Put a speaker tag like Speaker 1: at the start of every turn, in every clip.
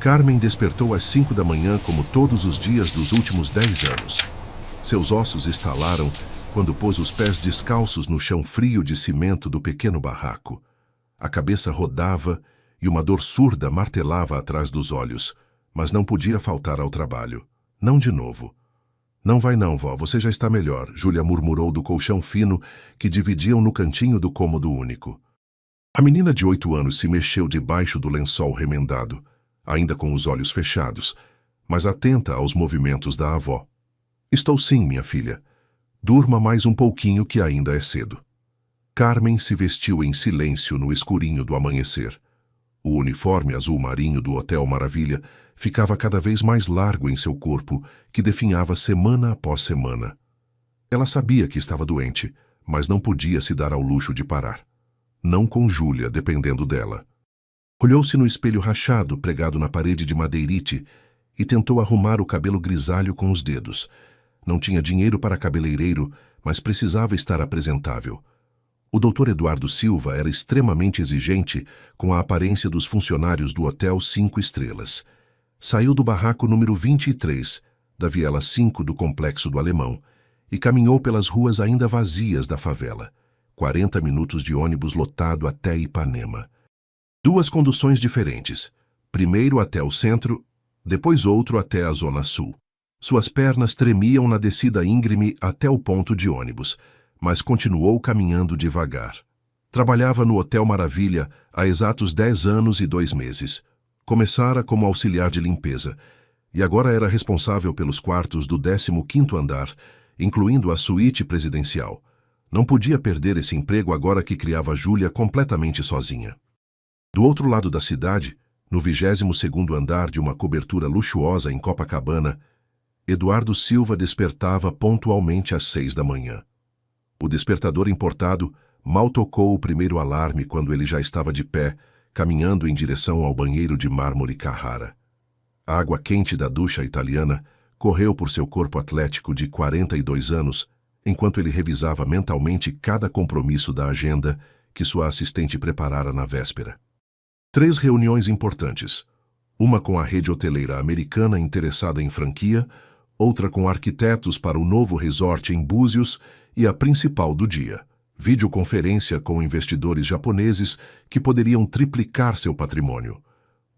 Speaker 1: Carmen despertou às 5 da manhã como todos os dias dos últimos 10 anos. Seus ossos estalaram quando pôs os pés descalços no chão frio de cimento do pequeno barraco. A cabeça rodava e uma dor surda martelava atrás dos olhos, mas não podia faltar ao trabalho. Não de novo. Não vai não, vó, você já está melhor, Júlia murmurou do colchão fino que dividiam no cantinho do cômodo único. A menina de 8 anos se mexeu debaixo do lençol remendado, ainda com os olhos fechados, mas atenta aos movimentos da avó. Estou sim, minha filha. Durma mais um pouquinho que ainda é cedo. Carmen se vestiu em silêncio no escurinho do amanhecer. O uniforme azul marinho do Hotel Maravilha ficava cada vez mais largo em seu corpo, que definhava semana após semana. Ela sabia que estava doente, mas não podia se dar ao luxo de parar. Não com Júlia, dependendo dela. Olhou-se no espelho rachado pregado na parede de madeirite e tentou arrumar o cabelo grisalho com os dedos. Não tinha dinheiro para cabeleireiro, mas precisava estar apresentável. O Dr. Eduardo Silva era extremamente exigente com a aparência dos funcionários do Hotel 5 Estrelas. Saiu do barraco número 23, da Viela 5 do Complexo do Alemão, e caminhou pelas ruas ainda vazias da favela. 40 minutos de ônibus lotado até Ipanema. 2 conduções diferentes. Primeiro até o centro, depois outro até a Zona Sul. Suas pernas tremiam na descida íngreme até o ponto de ônibus, mas continuou caminhando devagar. Trabalhava no Hotel Maravilha há exatos 10 anos e 2 meses. Começara como auxiliar de limpeza, e agora era responsável pelos quartos do 15º andar, incluindo a suíte presidencial. Não podia perder esse emprego agora que criava Júlia completamente sozinha. Do outro lado da cidade, no 22º andar de uma cobertura luxuosa em Copacabana, Eduardo Silva despertava pontualmente às 6 da manhã. O despertador importado mal tocou o primeiro alarme quando ele já estava de pé, caminhando em direção ao banheiro de mármore Carrara. A água quente da ducha italiana correu por seu corpo atlético de 42 anos, enquanto ele revisava mentalmente cada compromisso da agenda que sua assistente preparara na véspera. 3 reuniões importantes. Uma com a rede hoteleira americana interessada em franquia, outra com arquitetos para o novo resort em Búzios e a principal do dia, videoconferência com investidores japoneses que poderiam triplicar seu patrimônio.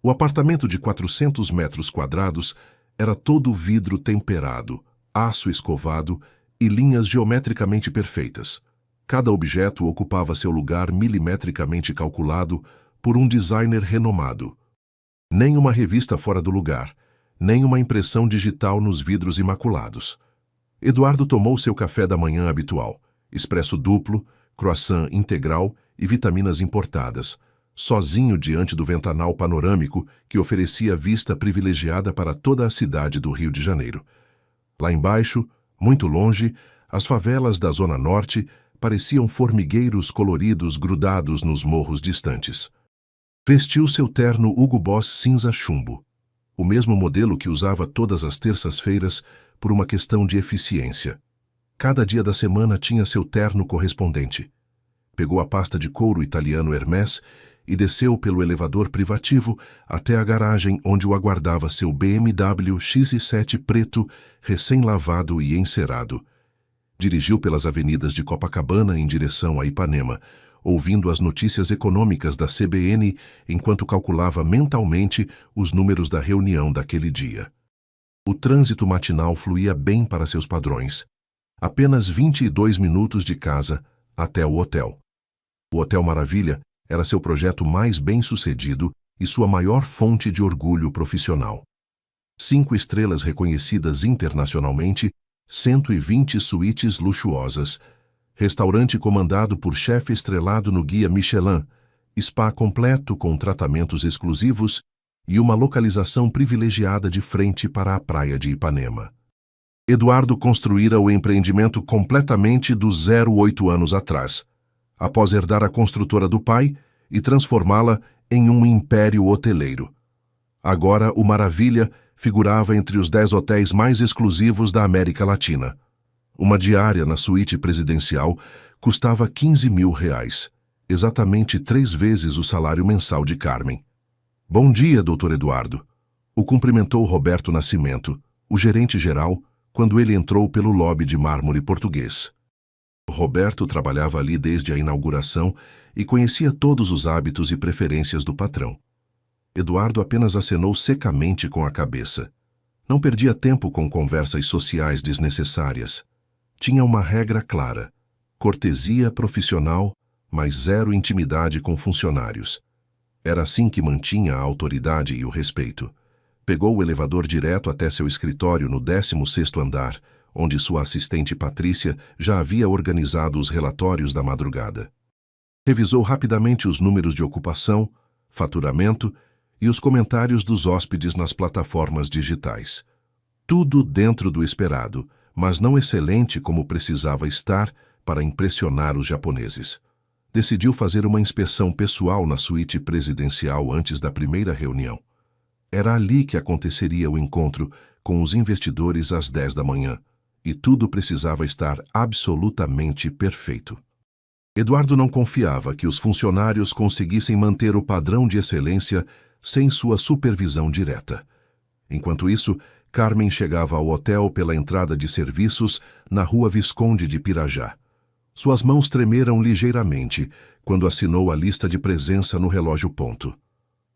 Speaker 1: O apartamento de 400 metros quadrados era todo vidro temperado, aço escovado e linhas geometricamente perfeitas. Cada objeto ocupava seu lugar milimetricamente calculado por um designer renomado. Nem uma revista fora do lugar, nem uma impressão digital nos vidros imaculados. Eduardo tomou seu café da manhã habitual, expresso duplo, croissant integral e vitaminas importadas, sozinho diante do ventanal panorâmico que oferecia vista privilegiada para toda a cidade do Rio de Janeiro. Lá embaixo, muito longe, as favelas da Zona Norte pareciam formigueiros coloridos grudados nos morros distantes. Vestiu seu terno Hugo Boss cinza chumbo, o mesmo modelo que usava todas as terças-feiras por uma questão de eficiência. Cada dia da semana tinha seu terno correspondente. Pegou a pasta de couro italiano Hermès e desceu pelo elevador privativo até a garagem onde o aguardava seu BMW X7 preto, recém-lavado e encerado. Dirigiu pelas avenidas de Copacabana em direção a Ipanema, ouvindo as notícias econômicas da CBN enquanto calculava mentalmente os números da reunião daquele dia. O trânsito matinal fluía bem para seus padrões. Apenas 22 minutos de casa até o hotel. O Hotel Maravilha era seu projeto mais bem-sucedido e sua maior fonte de orgulho profissional. 5 estrelas reconhecidas internacionalmente, 120 suítes luxuosas, restaurante comandado por chefe estrelado no guia Michelin, spa completo com tratamentos exclusivos e uma localização privilegiada de frente para a praia de Ipanema. Eduardo construíra o empreendimento completamente do 8 anos atrás, após herdar a construtora do pai e transformá-la em um império hoteleiro. Agora, o Maravilha figurava entre os 10 hotéis mais exclusivos da América Latina. Uma diária na suíte presidencial custava R$ 15.000, exatamente 3 vezes o salário mensal de Carmen. Bom dia, Dr. Eduardo. O cumprimentou Roberto Nascimento, o gerente-geral, quando ele entrou pelo lobby de mármore português. Roberto trabalhava ali desde a inauguração e conhecia todos os hábitos e preferências do patrão. Eduardo apenas acenou secamente com a cabeça. Não perdia tempo com conversas sociais desnecessárias. Tinha uma regra clara: cortesia profissional, mas zero intimidade com funcionários. Era assim que mantinha a autoridade e o respeito. Pegou o elevador direto até seu escritório no 16º andar, onde sua assistente Patrícia já havia organizado os relatórios da madrugada. Revisou rapidamente os números de ocupação, faturamento e os comentários dos hóspedes nas plataformas digitais. Tudo dentro do esperado, mas não excelente como precisava estar para impressionar os japoneses. Decidiu fazer uma inspeção pessoal na suíte presidencial antes da primeira reunião. Era ali que aconteceria o encontro com os investidores às 10 da manhã, e tudo precisava estar absolutamente perfeito. Eduardo não confiava que os funcionários conseguissem manter o padrão de excelência sem sua supervisão direta. Enquanto isso, Carmen chegava ao hotel pela entrada de serviços na Rua Visconde de Pirajá. Suas mãos tremeram ligeiramente quando assinou a lista de presença no relógio ponto.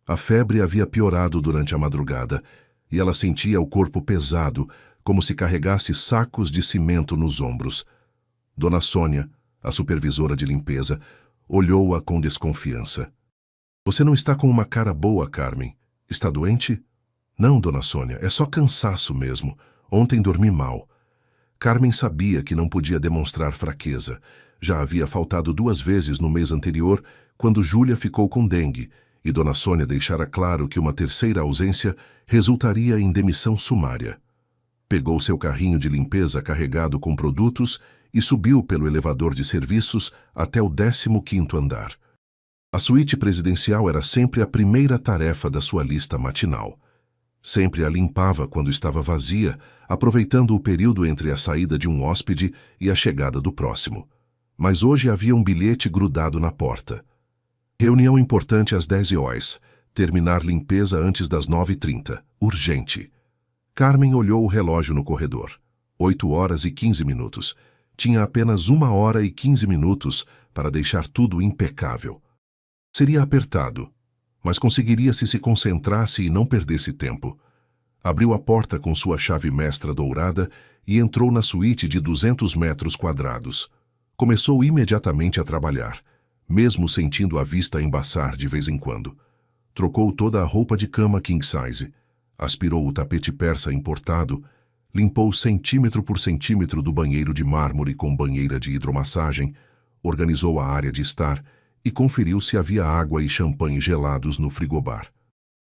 Speaker 1: A febre havia piorado durante a madrugada e ela sentia o corpo pesado, como se carregasse sacos de cimento nos ombros. Dona Sônia, a supervisora de limpeza, olhou-a com desconfiança. Você não está com uma cara boa, Carmen. Está doente? Não, Dona Sônia, é só cansaço mesmo. Ontem dormi mal. Carmen sabia que não podia demonstrar fraqueza. Já havia faltado 2 vezes no mês anterior, quando Júlia ficou com dengue, e Dona Sônia deixara claro que uma terceira ausência resultaria em demissão sumária. Pegou seu carrinho de limpeza carregado com produtos e subiu pelo elevador de serviços até o 15º andar. A suíte presidencial era sempre a primeira tarefa da sua lista matinal. Sempre a limpava quando estava vazia, aproveitando o período entre a saída de um hóspede e a chegada do próximo. Mas hoje havia um bilhete grudado na porta. Reunião importante às 10 horas. Terminar limpeza antes das 9h30. Urgente. Carmen olhou o relógio no corredor. 8h15. Tinha apenas 1h15 para deixar tudo impecável. Seria apertado, mas conseguiria se concentrasse e não perdesse tempo. Abriu a porta com sua chave mestra dourada e entrou na suíte de 200 metros quadrados. Começou imediatamente a trabalhar, mesmo sentindo a vista embaçar de vez em quando. Trocou toda a roupa de cama king size, aspirou o tapete persa importado, limpou centímetro por centímetro do banheiro de mármore com banheira de hidromassagem, organizou a área de estar e conferiu se havia água e champanhe gelados no frigobar.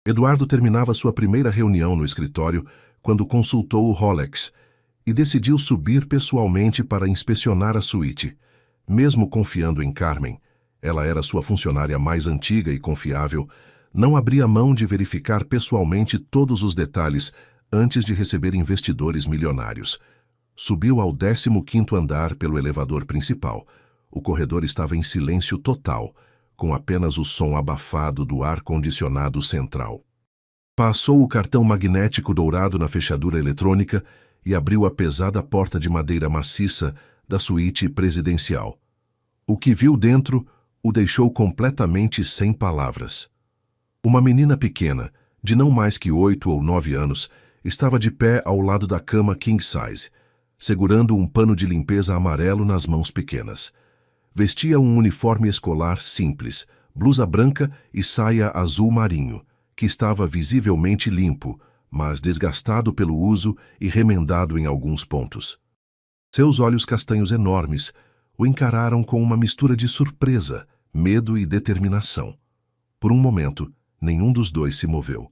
Speaker 1: Eduardo terminava sua primeira reunião no escritório quando consultou o Rolex e decidiu subir pessoalmente para inspecionar a suíte. Mesmo confiando em Carmen, ela era sua funcionária mais antiga e confiável, não abria mão de verificar pessoalmente todos os detalhes antes de receber investidores milionários. Subiu ao 15º andar pelo elevador principal. O corredor estava em silêncio total, com apenas o som abafado do ar-condicionado central. Passou o cartão magnético dourado na fechadura eletrônica e abriu a pesada porta de madeira maciça da suíte presidencial. O que viu dentro o deixou completamente sem palavras. Uma menina pequena, de não mais que 8 ou 9 anos, estava de pé ao lado da cama king size, segurando um pano de limpeza amarelo nas mãos pequenas. Vestia um uniforme escolar simples, blusa branca e saia azul marinho, que estava visivelmente limpo, mas desgastado pelo uso e remendado em alguns pontos. Seus olhos castanhos enormes o encararam com uma mistura de surpresa, medo e determinação. Por um momento, nenhum dos dois se moveu.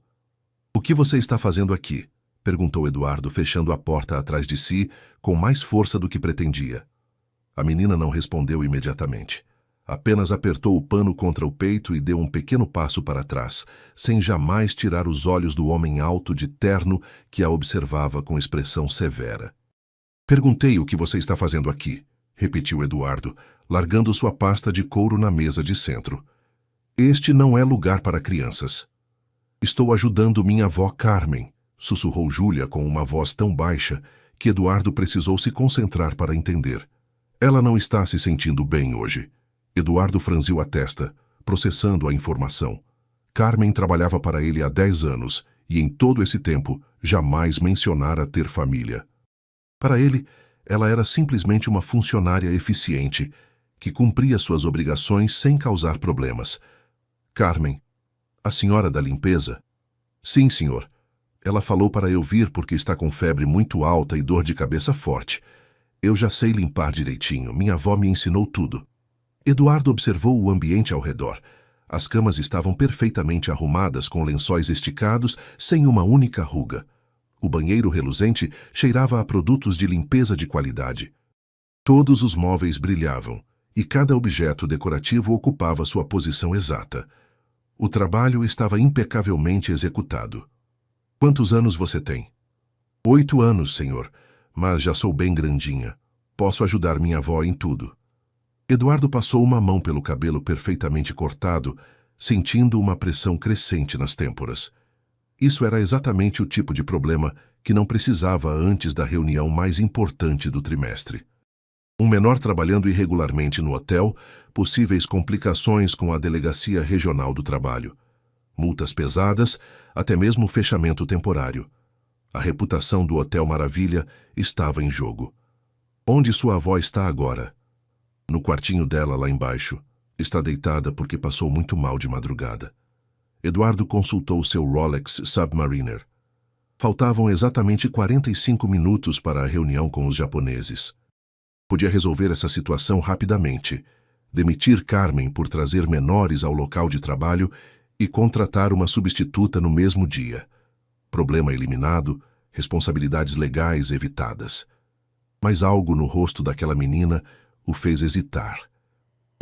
Speaker 1: "O que você está fazendo aqui?" perguntou Eduardo, fechando a porta atrás de si com mais força do que pretendia. A menina não respondeu imediatamente. Apenas apertou o pano contra o peito e deu um pequeno passo para trás, sem jamais tirar os olhos do homem alto de terno que a observava com expressão severa. "Perguntei o que você está fazendo aqui", repetiu Eduardo, largando sua pasta de couro na mesa de centro. "Este não é lugar para crianças." Estou ajudando minha avó Carmen, sussurrou Júlia com uma voz tão baixa que Eduardo precisou se concentrar para entender. Ela não está se sentindo bem hoje. Eduardo franziu a testa, processando a informação. Carmen trabalhava para ele há 10 anos e, em todo esse tempo, jamais mencionara ter família. Para ele, ela era simplesmente uma funcionária eficiente, que cumpria suas obrigações sem causar problemas. Carmen, a senhora da limpeza? Sim, senhor. Ela falou para eu vir porque está com febre muito alta e dor de cabeça forte. Eu já sei limpar direitinho, minha avó me ensinou tudo. Eduardo observou o ambiente ao redor. As camas estavam perfeitamente arrumadas com lençóis esticados, sem uma única ruga. O banheiro reluzente cheirava a produtos de limpeza de qualidade. Todos os móveis brilhavam, e cada objeto decorativo ocupava sua posição exata. O trabalho estava impecavelmente executado. Quantos anos você tem? 8 anos, senhor, mas já sou bem grandinha. Posso ajudar minha avó em tudo. Eduardo passou uma mão pelo cabelo perfeitamente cortado, sentindo uma pressão crescente nas têmporas. Isso era exatamente o tipo de problema que não precisava antes da reunião mais importante do trimestre. Um menor trabalhando irregularmente no hotel, possíveis complicações com a Delegacia Regional do Trabalho, multas pesadas, até mesmo fechamento temporário. A reputação do Hotel Maravilha estava em jogo. Onde sua avó está agora? No quartinho dela lá embaixo. Está deitada porque passou muito mal de madrugada. Eduardo consultou seu Rolex Submariner. Faltavam exatamente 45 minutos para a reunião com os japoneses. Podia resolver essa situação rapidamente, demitir Carmen por trazer menores ao local de trabalho e contratar uma substituta no mesmo dia. Problema eliminado, responsabilidades legais evitadas. Mas algo no rosto daquela menina o fez hesitar.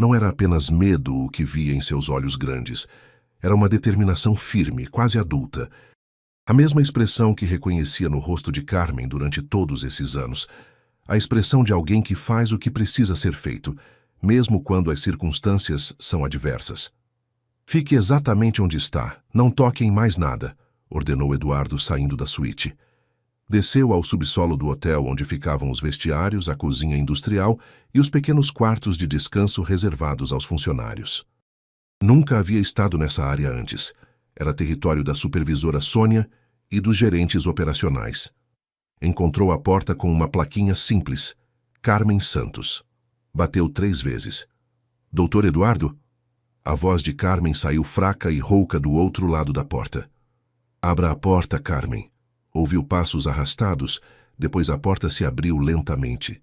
Speaker 1: Não era apenas medo o que via em seus olhos grandes. Era uma determinação firme, quase adulta. A mesma expressão que reconhecia no rosto de Carmen durante todos esses anos. A expressão de alguém que faz o que precisa ser feito, mesmo quando as circunstâncias são adversas. Fique exatamente onde está, não toque em mais nada, ordenou Eduardo saindo da suíte. Desceu ao subsolo do hotel onde ficavam os vestiários, a cozinha industrial e os pequenos quartos de descanso reservados aos funcionários. Nunca havia estado nessa área antes. Era território da supervisora Sônia e dos gerentes operacionais. Encontrou a porta com uma plaquinha simples, Carmen Santos. Bateu 3 vezes. Doutor Eduardo? A voz de Carmen saiu fraca e rouca do outro lado da porta. Abra a porta, Carmen. Ouviu passos arrastados, depois a porta se abriu lentamente.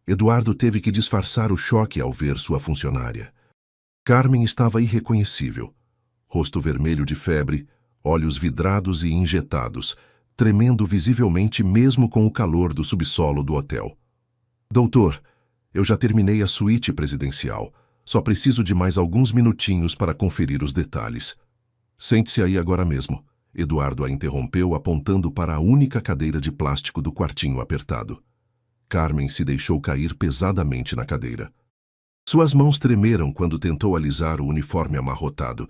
Speaker 1: Eduardo teve que disfarçar o choque ao ver sua funcionária. Carmen estava irreconhecível. Rosto vermelho de febre, olhos vidrados e injetados, tremendo visivelmente mesmo com o calor do subsolo do hotel. Doutor, eu já terminei a suíte presidencial. Só preciso de mais alguns minutinhos para conferir os detalhes. Sente-se aí agora mesmo. Eduardo a interrompeu apontando para a única cadeira de plástico do quartinho apertado. Carmen se deixou cair pesadamente na cadeira. Suas mãos tremeram quando tentou alisar o uniforme amarrotado,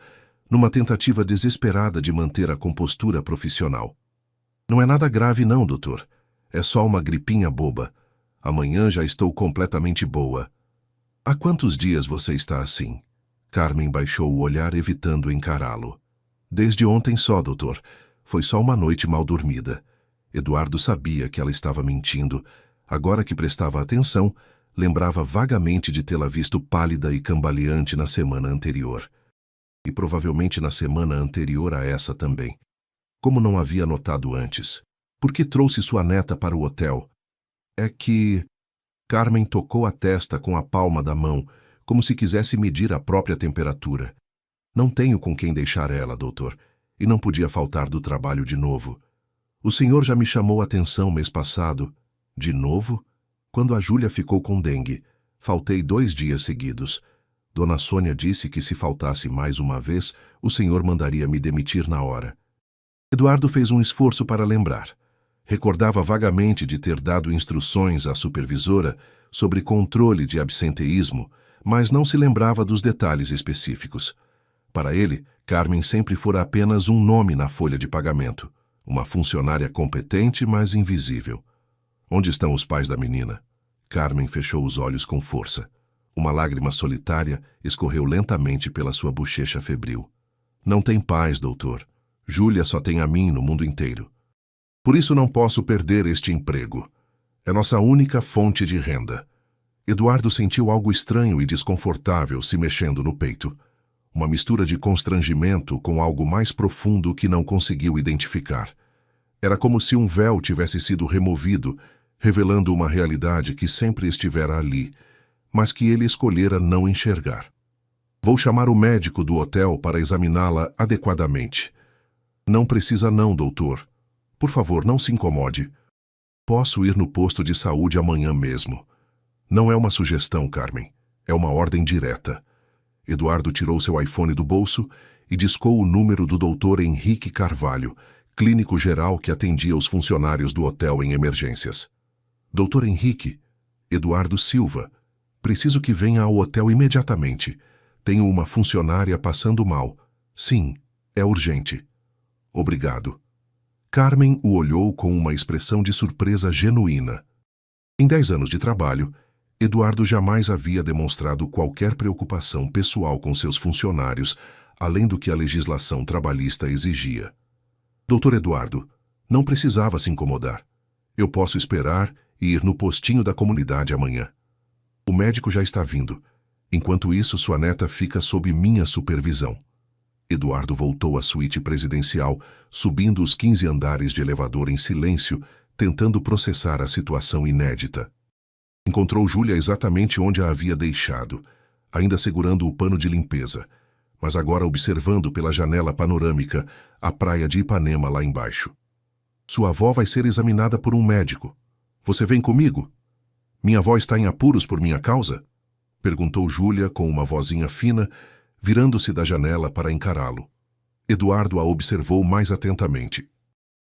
Speaker 1: numa tentativa desesperada de manter a compostura profissional. Não é nada grave não, doutor. É só uma gripinha boba. Amanhã já estou completamente boa. Há quantos dias você está assim? Carmen baixou o olhar evitando encará-lo. Desde ontem só, doutor. Foi só uma noite mal dormida. Eduardo sabia que ela estava mentindo. Agora que prestava atenção, lembrava vagamente de tê-la visto pálida e cambaleante na semana anterior. E provavelmente na semana anterior a essa também. Como não havia notado antes? Por que trouxe sua neta para o hotel? É que... Carmen tocou a testa com a palma da mão, como se quisesse medir a própria temperatura. Não tenho com quem deixar ela, doutor, e não podia faltar do trabalho de novo. O senhor já me chamou a atenção mês passado. De novo? Quando a Júlia ficou com dengue. Faltei 2 dias seguidos. Dona Sônia disse que se faltasse mais uma vez, o senhor mandaria me demitir na hora. Eduardo fez um esforço para lembrar. Recordava vagamente de ter dado instruções à supervisora sobre controle de absenteísmo, mas não se lembrava dos detalhes específicos. Para ele, Carmen sempre fora apenas um nome na folha de pagamento. Uma funcionária competente, mas invisível. Onde estão os pais da menina? Carmen fechou os olhos com força. Uma lágrima solitária escorreu lentamente pela sua bochecha febril. Não tem pais, doutor. Júlia só tem a mim no mundo inteiro. Por isso não posso perder este emprego. É nossa única fonte de renda. Eduardo sentiu algo estranho e desconfortável se mexendo no peito. Uma mistura de constrangimento com algo mais profundo que não conseguiu identificar. Era como se um véu tivesse sido removido, revelando uma realidade que sempre estivera ali, mas que ele escolhera não enxergar. Vou chamar o médico do hotel para examiná-la adequadamente. Não precisa não, doutor. Por favor, não se incomode. Posso ir no posto de saúde amanhã mesmo. Não é uma sugestão, Carmen. É uma ordem direta. Eduardo tirou seu iPhone do bolso e discou o número do Dr. Henrique Carvalho, clínico geral que atendia os funcionários do hotel em emergências. Dr. Henrique, Eduardo Silva, preciso que venha ao hotel imediatamente. Tenho uma funcionária passando mal. Sim, é urgente. Obrigado. Carmen o olhou com uma expressão de surpresa genuína. Em 10 anos de trabalho, Eduardo jamais havia demonstrado qualquer preocupação pessoal com seus funcionários, além do que a legislação trabalhista exigia. Doutor Eduardo, não precisava se incomodar. Eu posso esperar e ir no postinho da comunidade amanhã. O médico já está vindo. Enquanto isso, sua neta fica sob minha supervisão. Eduardo voltou à suíte presidencial, subindo os 15 andares de elevador em silêncio, tentando processar a situação inédita. Encontrou Júlia exatamente onde a havia deixado, ainda segurando o pano de limpeza, mas agora observando pela janela panorâmica a praia de Ipanema lá embaixo. Sua avó vai ser examinada por um médico. Você vem comigo? Minha avó está em apuros por minha causa? Perguntou Júlia com uma vozinha fina, virando-se da janela para encará-lo. Eduardo a observou mais atentamente.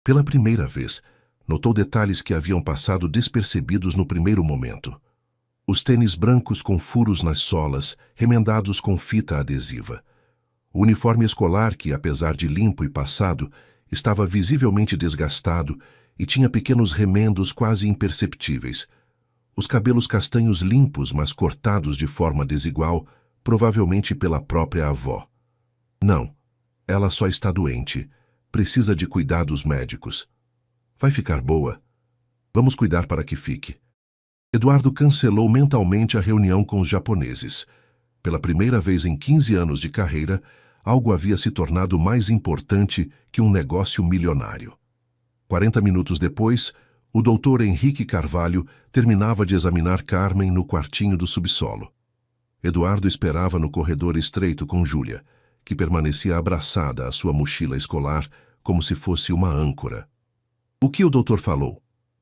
Speaker 1: Pela primeira vez, notou detalhes que haviam passado despercebidos no primeiro momento. Os tênis brancos com furos nas solas, remendados com fita adesiva. O uniforme escolar que, apesar de limpo e passado, estava visivelmente desgastado e tinha pequenos remendos quase imperceptíveis. Os cabelos castanhos limpos, mas cortados de forma desigual, provavelmente pela própria avó. Não, ela só está doente. Precisa de cuidados médicos. Vai ficar boa. Vamos cuidar para que fique. Eduardo cancelou mentalmente a reunião com os japoneses. Pela primeira vez em 15 anos de carreira, algo havia se tornado mais importante que um negócio milionário. 40 minutos depois, o Dr. Henrique Carvalho terminava de examinar Carmen no quartinho do subsolo. Eduardo esperava no corredor estreito com Júlia, que permanecia abraçada à sua mochila escolar como se fosse uma âncora. O que o doutor falou?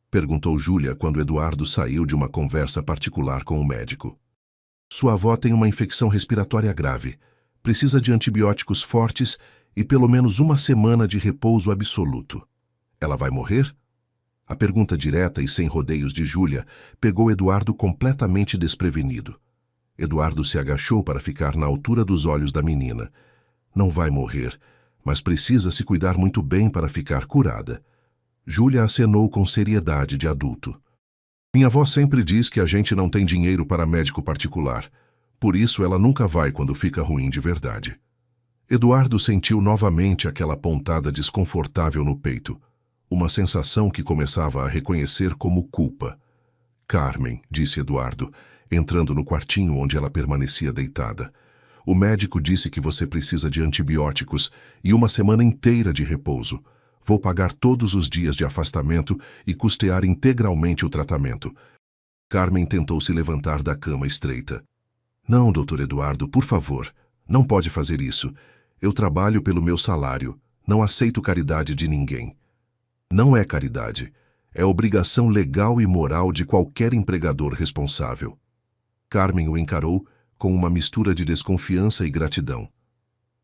Speaker 1: Perguntou Júlia quando Eduardo saiu de uma conversa particular com o médico. Sua avó tem uma infecção respiratória grave. Precisa de antibióticos fortes e pelo menos uma semana de repouso absoluto. Ela vai morrer? A pergunta direta e sem rodeios de Júlia pegou Eduardo completamente desprevenido. Eduardo se agachou para ficar na altura dos olhos da menina. Não vai morrer, mas precisa se cuidar muito bem para ficar curada. Júlia acenou com seriedade de adulto. Minha avó sempre diz que a gente não tem dinheiro para médico particular. Por isso ela nunca vai quando fica ruim de verdade. Eduardo sentiu novamente aquela pontada desconfortável no peito. Uma sensação que começava a reconhecer como culpa. Carmen, disse Eduardo, entrando no quartinho onde ela permanecia deitada. O médico disse que você precisa de antibióticos e uma semana inteira de repouso. Vou pagar todos os dias de afastamento e custear integralmente o tratamento. Carmen tentou se levantar da cama estreita. Não, doutor Eduardo, por favor. Não pode fazer isso. Eu trabalho pelo meu salário. Não aceito caridade de ninguém. Não é caridade. É obrigação legal e moral de qualquer empregador responsável. Carmen o encarou com uma mistura de desconfiança e gratidão.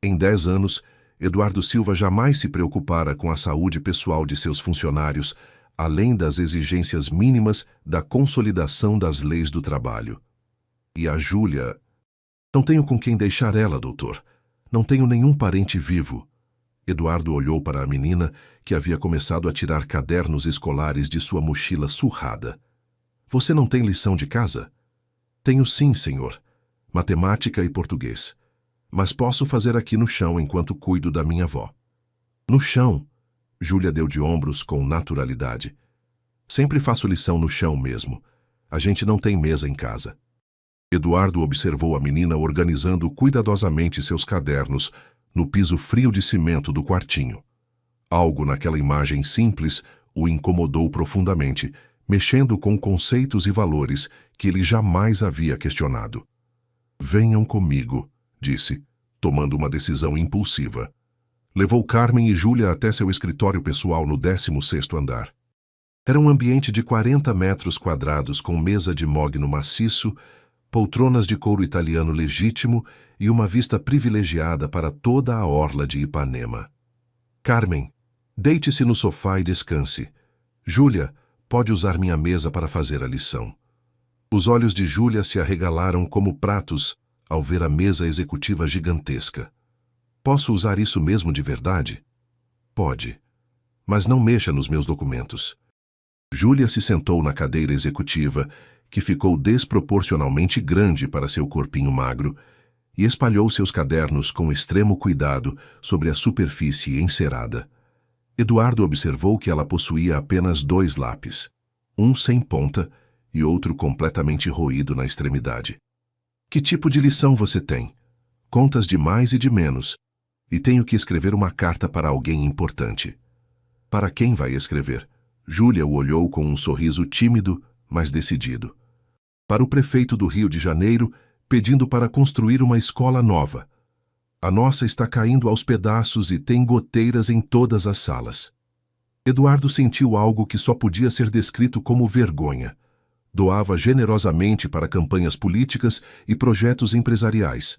Speaker 1: Em 10 anos, Eduardo Silva jamais se preocupara com a saúde pessoal de seus funcionários, além das exigências mínimas da consolidação das leis do trabalho. E a Júlia... Não tenho com quem deixar ela, doutor. Não tenho nenhum parente vivo. Eduardo olhou para a menina, que havia começado a tirar cadernos escolares de sua mochila surrada. Você não tem lição de casa? Tenho sim, senhor. Matemática e português. Mas posso fazer aqui no chão enquanto cuido da minha avó. No chão? Júlia deu de ombros com naturalidade. Sempre faço lição no chão mesmo. A gente não tem mesa em casa. Eduardo observou a menina organizando cuidadosamente seus cadernos no piso frio de cimento do quartinho. Algo naquela imagem simples o incomodou profundamente, mexendo com conceitos e valores que ele jamais havia questionado. Venham comigo, disse, tomando uma decisão impulsiva. Levou Carmen e Júlia até seu escritório pessoal no 16º andar. Era um ambiente de 40 metros quadrados com mesa de mogno maciço, poltronas de couro italiano legítimo e uma vista privilegiada para toda a orla de Ipanema. Carmen, deite-se no sofá e descanse. Júlia, pode usar minha mesa para fazer a lição. Os olhos de Júlia se arregalaram como pratos ao ver a mesa executiva gigantesca. Posso usar isso mesmo de verdade? Pode. Mas não mexa nos meus documentos. Júlia se sentou na cadeira executiva, que ficou desproporcionalmente grande para seu corpinho magro, e espalhou seus cadernos com extremo cuidado sobre a superfície encerada. Eduardo observou que ela possuía apenas 2 lápis, um sem ponta e outro completamente roído na extremidade. Que tipo de lição você tem? Contas de mais e de menos, e tenho que escrever uma carta para alguém importante. Para quem vai escrever? Júlia o olhou com um sorriso tímido, mas decidido. Para o prefeito do Rio de Janeiro, pedindo para construir uma escola nova. A nossa está caindo aos pedaços e tem goteiras em todas as salas. Eduardo sentiu algo que só podia ser descrito como vergonha. Doava generosamente para campanhas políticas e projetos empresariais,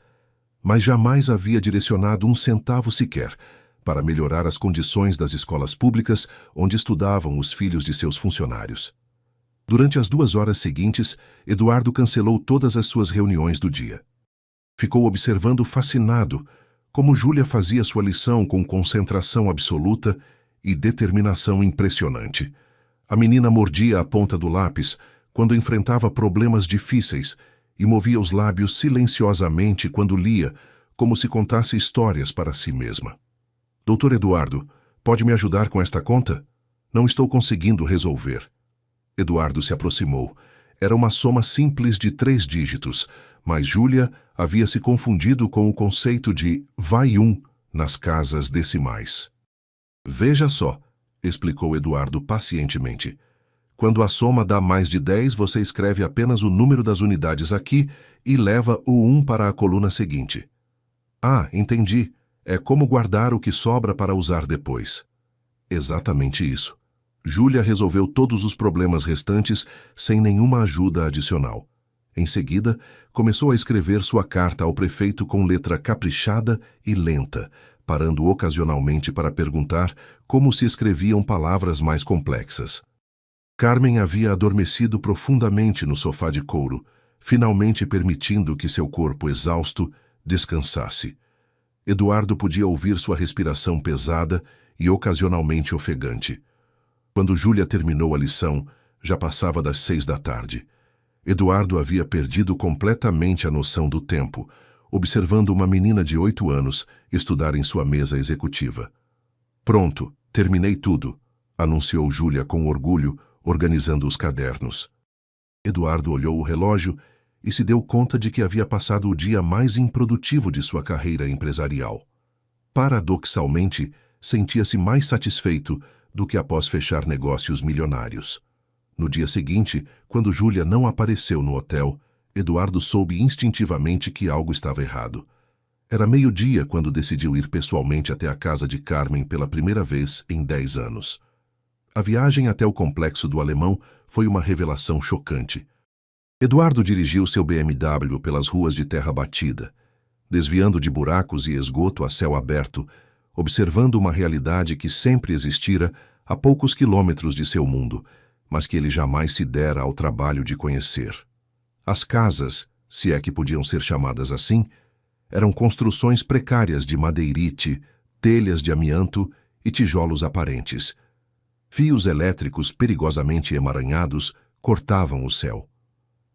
Speaker 1: mas jamais havia direcionado um centavo sequer para melhorar as condições das escolas públicas onde estudavam os filhos de seus funcionários. Durante as 2 horas seguintes, Eduardo cancelou todas as suas reuniões do dia. Ficou observando fascinado como Júlia fazia sua lição com concentração absoluta e determinação impressionante. A menina mordia a ponta do lápis quando enfrentava problemas difíceis e movia os lábios silenciosamente quando lia, como se contasse histórias para si mesma. Doutor Eduardo, pode me ajudar com esta conta? Não estou conseguindo resolver. Eduardo se aproximou. Era uma soma simples de 3 dígitos, mas Júlia havia se confundido com o conceito de vai um nas casas decimais. Veja só, explicou Eduardo pacientemente. Quando a soma dá mais de 10, você escreve apenas o número das unidades aqui e leva o 1 para a coluna seguinte. Ah, entendi. É como guardar o que sobra para usar depois. Exatamente isso. Júlia resolveu todos os problemas restantes sem nenhuma ajuda adicional. Em seguida, começou a escrever sua carta ao prefeito com letra caprichada e lenta, parando ocasionalmente para perguntar como se escreviam palavras mais complexas. Carmen havia adormecido profundamente no sofá de couro, finalmente permitindo que seu corpo exausto descansasse. Eduardo podia ouvir sua respiração pesada e ocasionalmente ofegante. Quando Júlia terminou a lição, já passava das 6 da tarde. Eduardo havia perdido completamente a noção do tempo, observando uma menina de 8 anos estudar em sua mesa executiva. Pronto, terminei tudo, anunciou Júlia com orgulho, organizando os cadernos. Eduardo olhou o relógio e se deu conta de que havia passado o dia mais improdutivo de sua carreira empresarial. Paradoxalmente, sentia-se mais satisfeito do que após fechar negócios milionários. No dia seguinte, quando Júlia não apareceu no hotel, Eduardo soube instintivamente que algo estava errado. Era meio-dia quando decidiu ir pessoalmente até a casa de Carmen pela primeira vez em 10 anos. A viagem até o complexo do Alemão foi uma revelação chocante. Eduardo dirigiu seu BMW pelas ruas de terra batida, desviando de buracos e esgoto a céu aberto, observando uma realidade que sempre existira a poucos quilômetros de seu mundo, mas que ele jamais se dera ao trabalho de conhecer. As casas, se é que podiam ser chamadas assim, eram construções precárias de madeirite, telhas de amianto e tijolos aparentes. Fios elétricos perigosamente emaranhados cortavam o céu.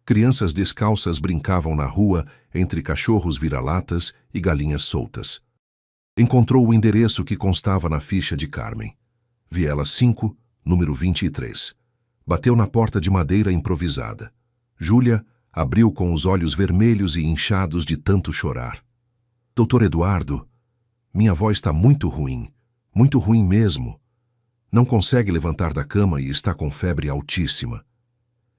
Speaker 1: Crianças descalças brincavam na rua entre cachorros vira-latas e galinhas soltas. Encontrou o endereço que constava na ficha de Carmen. Viela 5, número 23. Bateu na porta de madeira improvisada. Júlia abriu com os olhos vermelhos e inchados de tanto chorar. Doutor Eduardo, minha avó está muito ruim mesmo. Não consegue levantar da cama e está com febre altíssima.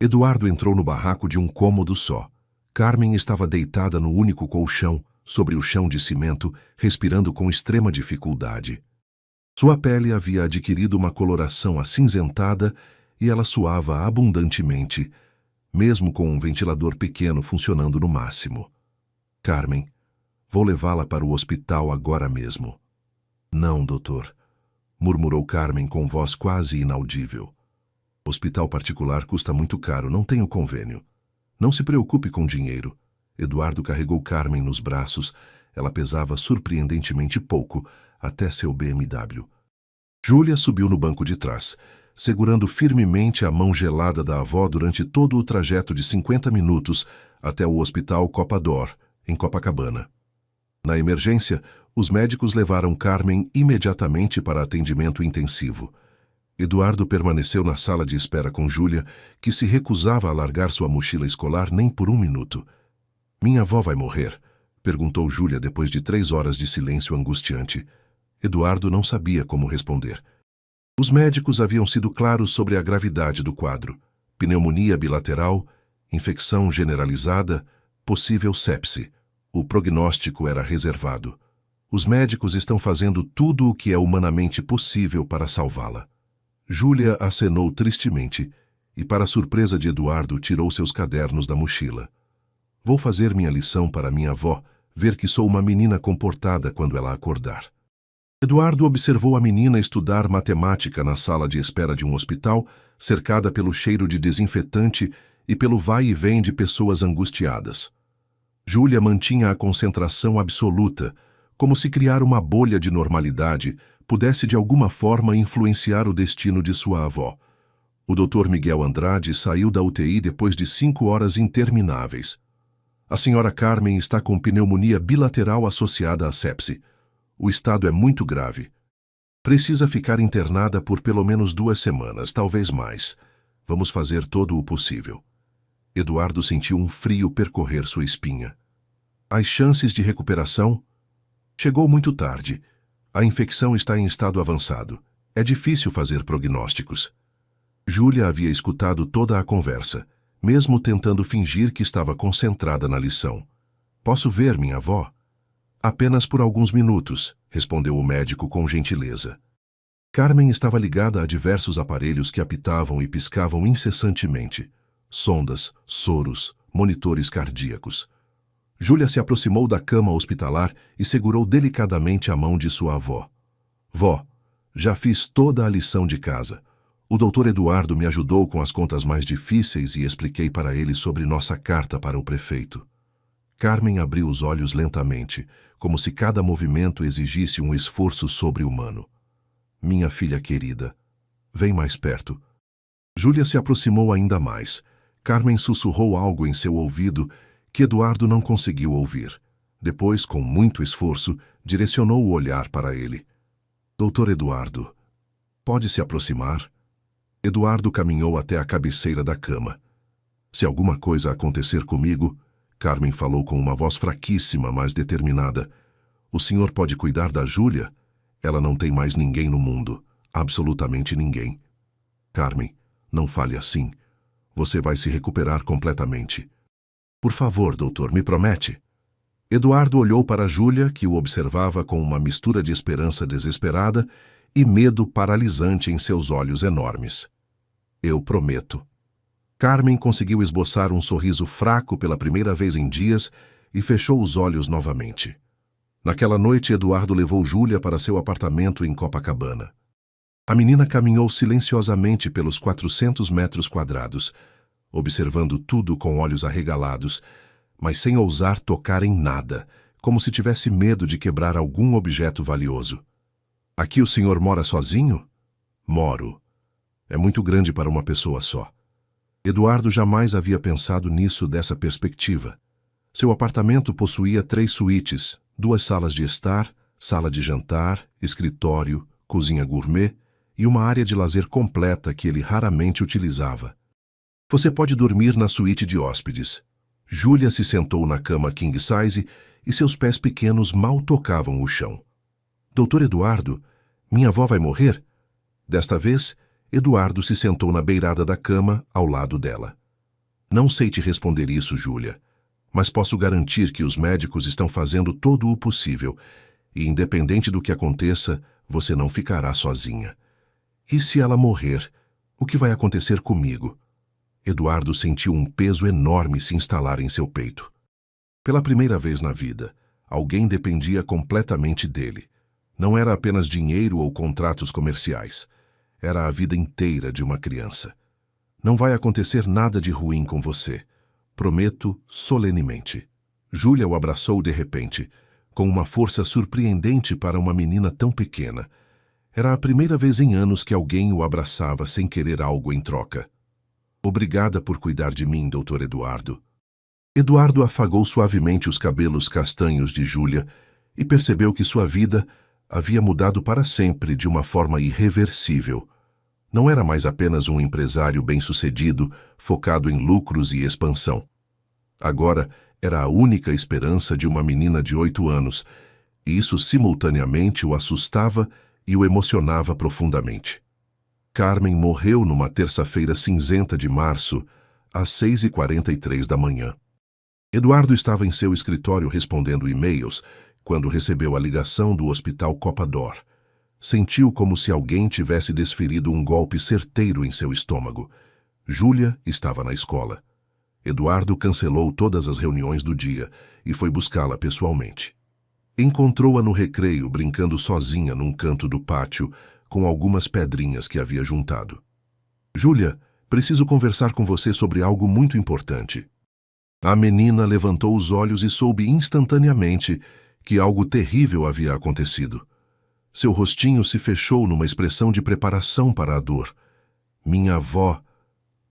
Speaker 1: Eduardo entrou no barraco de um cômodo só. Carmen estava deitada no único colchão, sobre o chão de cimento, respirando com extrema dificuldade. Sua pele havia adquirido uma coloração acinzentada e ela suava abundantemente, mesmo com um ventilador pequeno funcionando no máximo. Carmen, vou levá-la para o hospital agora mesmo. Não, doutor, murmurou Carmen com voz quase inaudível. Hospital particular custa muito caro, não tenho convênio. Não se preocupe com dinheiro. Eduardo carregou Carmen nos braços. Ela pesava surpreendentemente pouco, até seu BMW. Júlia subiu no banco de trás, segurando firmemente a mão gelada da avó durante todo o trajeto de 50 minutos até o Hospital Copa d'Or, em Copacabana. Na emergência, os médicos levaram Carmen imediatamente para atendimento intensivo. Eduardo permaneceu na sala de espera com Júlia, que se recusava a largar sua mochila escolar nem por um minuto. Minha avó vai morrer? Perguntou Júlia depois de 3 horas de silêncio angustiante. Eduardo não sabia como responder. Os médicos haviam sido claros sobre a gravidade do quadro. Pneumonia bilateral, infecção generalizada, possível sepse. O prognóstico era reservado. Os médicos estão fazendo tudo o que é humanamente possível para salvá-la. Júlia acenou tristemente e, para a surpresa de Eduardo, tirou seus cadernos da mochila. Vou fazer minha lição para minha avó, ver que sou uma menina comportada quando ela acordar. Eduardo observou a menina estudar matemática na sala de espera de um hospital, cercada pelo cheiro de desinfetante e pelo vai e vem de pessoas angustiadas. Júlia mantinha a concentração absoluta, como se criar uma bolha de normalidade pudesse de alguma forma influenciar o destino de sua avó. O Dr. Miguel Andrade saiu da UTI depois de 5 horas intermináveis. A senhora Carmen está com pneumonia bilateral associada à sepse. O estado é muito grave. Precisa ficar internada por pelo menos 2 semanas, talvez mais. Vamos fazer todo o possível. Eduardo sentiu um frio percorrer sua espinha. As chances de recuperação? Chegou muito tarde. A infecção está em estado avançado. É difícil fazer prognósticos. Júlia havia escutado toda a conversa, mesmo tentando fingir que estava concentrada na lição. Posso ver minha avó? Apenas por alguns minutos, respondeu o médico com gentileza. Carmen estava ligada a diversos aparelhos que apitavam e piscavam incessantemente. Sondas, soros, monitores cardíacos. Júlia se aproximou da cama hospitalar e segurou delicadamente a mão de sua avó. Vó, já fiz toda a lição de casa. O doutor Eduardo me ajudou com as contas mais difíceis e expliquei para ele sobre nossa carta para o prefeito. Carmen abriu os olhos lentamente, como se cada movimento exigisse um esforço sobre-humano. Minha filha querida, vem mais perto. Júlia se aproximou ainda mais. Carmen sussurrou algo em seu ouvido que Eduardo não conseguiu ouvir. Depois, com muito esforço, direcionou o olhar para ele. Doutor Eduardo, pode se aproximar? Eduardo caminhou até a cabeceira da cama. Se alguma coisa acontecer comigo, Carmen falou com uma voz fraquíssima, mas determinada, o senhor pode cuidar da Júlia? Ela não tem mais ninguém no mundo, absolutamente ninguém. Carmen, não fale assim. Você vai se recuperar completamente. Por favor, doutor, me promete? Eduardo olhou para Júlia, que o observava com uma mistura de esperança desesperada e medo paralisante em seus olhos enormes. Eu prometo. Carmen conseguiu esboçar um sorriso fraco pela primeira vez em dias e fechou os olhos novamente. Naquela noite, Eduardo levou Júlia para seu apartamento em Copacabana. A menina caminhou silenciosamente pelos 400 metros quadrados, observando tudo com olhos arregalados, mas sem ousar tocar em nada, como se tivesse medo de quebrar algum objeto valioso. Aqui o senhor mora sozinho? Moro. É muito grande para uma pessoa só. Eduardo jamais havia pensado nisso dessa perspectiva. Seu apartamento possuía 3 suítes, 2 salas de estar, sala de jantar, escritório, cozinha gourmet e uma área de lazer completa que ele raramente utilizava. Você pode dormir na suíte de hóspedes. Júlia se sentou na cama king size e seus pés pequenos mal tocavam o chão. Doutor Eduardo, minha avó vai morrer? Desta vez, Eduardo se sentou na beirada da cama, ao lado dela. Não sei te responder isso, Júlia, mas posso garantir que os médicos estão fazendo todo o possível e, independente do que aconteça, você não ficará sozinha. E se ela morrer, o que vai acontecer comigo? Eduardo sentiu um peso enorme se instalar em seu peito. Pela primeira vez na vida, alguém dependia completamente dele. Não era apenas dinheiro ou contratos comerciais. Era a vida inteira de uma criança. Não vai acontecer nada de ruim com você. Prometo solenemente. Júlia o abraçou de repente, com uma força surpreendente para uma menina tão pequena. Era a primeira vez em anos que alguém o abraçava sem querer algo em troca. Obrigada por cuidar de mim, Dr. Eduardo. Eduardo afagou suavemente os cabelos castanhos de Júlia e percebeu que sua vida havia mudado para sempre de uma forma irreversível. Não era mais apenas um empresário bem-sucedido, focado em lucros e expansão. Agora era a única esperança de uma menina de 8 anos, e isso simultaneamente o assustava e o emocionava profundamente. Carmen morreu numa terça-feira cinzenta de março, às 6h43 da manhã. Eduardo estava em seu escritório respondendo e-mails quando recebeu a ligação do Hospital Copa d'Or. Sentiu como se alguém tivesse desferido um golpe certeiro em seu estômago. Júlia estava na escola. Eduardo cancelou todas as reuniões do dia e foi buscá-la pessoalmente. Encontrou-a no recreio brincando sozinha num canto do pátio com algumas pedrinhas que havia juntado. Júlia, preciso conversar com você sobre algo muito importante. A menina levantou os olhos e soube instantaneamente que algo terrível havia acontecido. Seu rostinho se fechou numa expressão de preparação para a dor. Minha avó...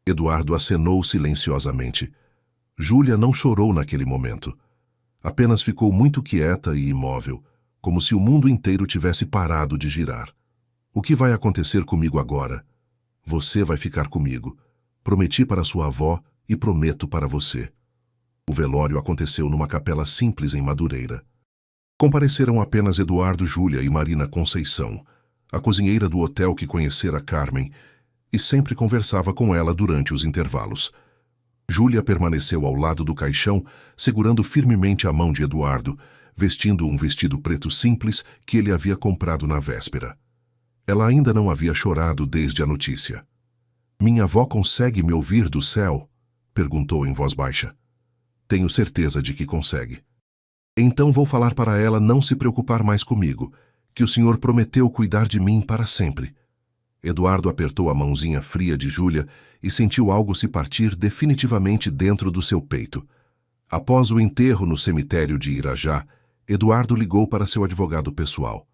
Speaker 1: Eduardo acenou silenciosamente. Júlia não chorou naquele momento. Apenas ficou muito quieta e imóvel, como se o mundo inteiro tivesse parado de girar. O que vai acontecer comigo agora? Você vai ficar comigo. Prometi para sua avó e prometo para você. O velório aconteceu numa capela simples em Madureira. Compareceram apenas Eduardo, Júlia e Marina Conceição, a cozinheira do hotel que conhecera Carmen, e sempre conversava com ela durante os intervalos. Júlia permaneceu ao lado do caixão, segurando firmemente a mão de Eduardo, vestindo um vestido preto simples que ele havia comprado na véspera. Ela ainda não havia chorado desde a notícia. Minha avó consegue me ouvir do céu? Perguntou em voz baixa. Tenho certeza de que consegue. Então vou falar para ela não se preocupar mais comigo, que o senhor prometeu cuidar de mim para sempre. Eduardo apertou a mãozinha fria de Júlia e sentiu algo se partir definitivamente dentro do seu peito. Após o enterro no cemitério de Irajá, Eduardo ligou para seu advogado pessoal.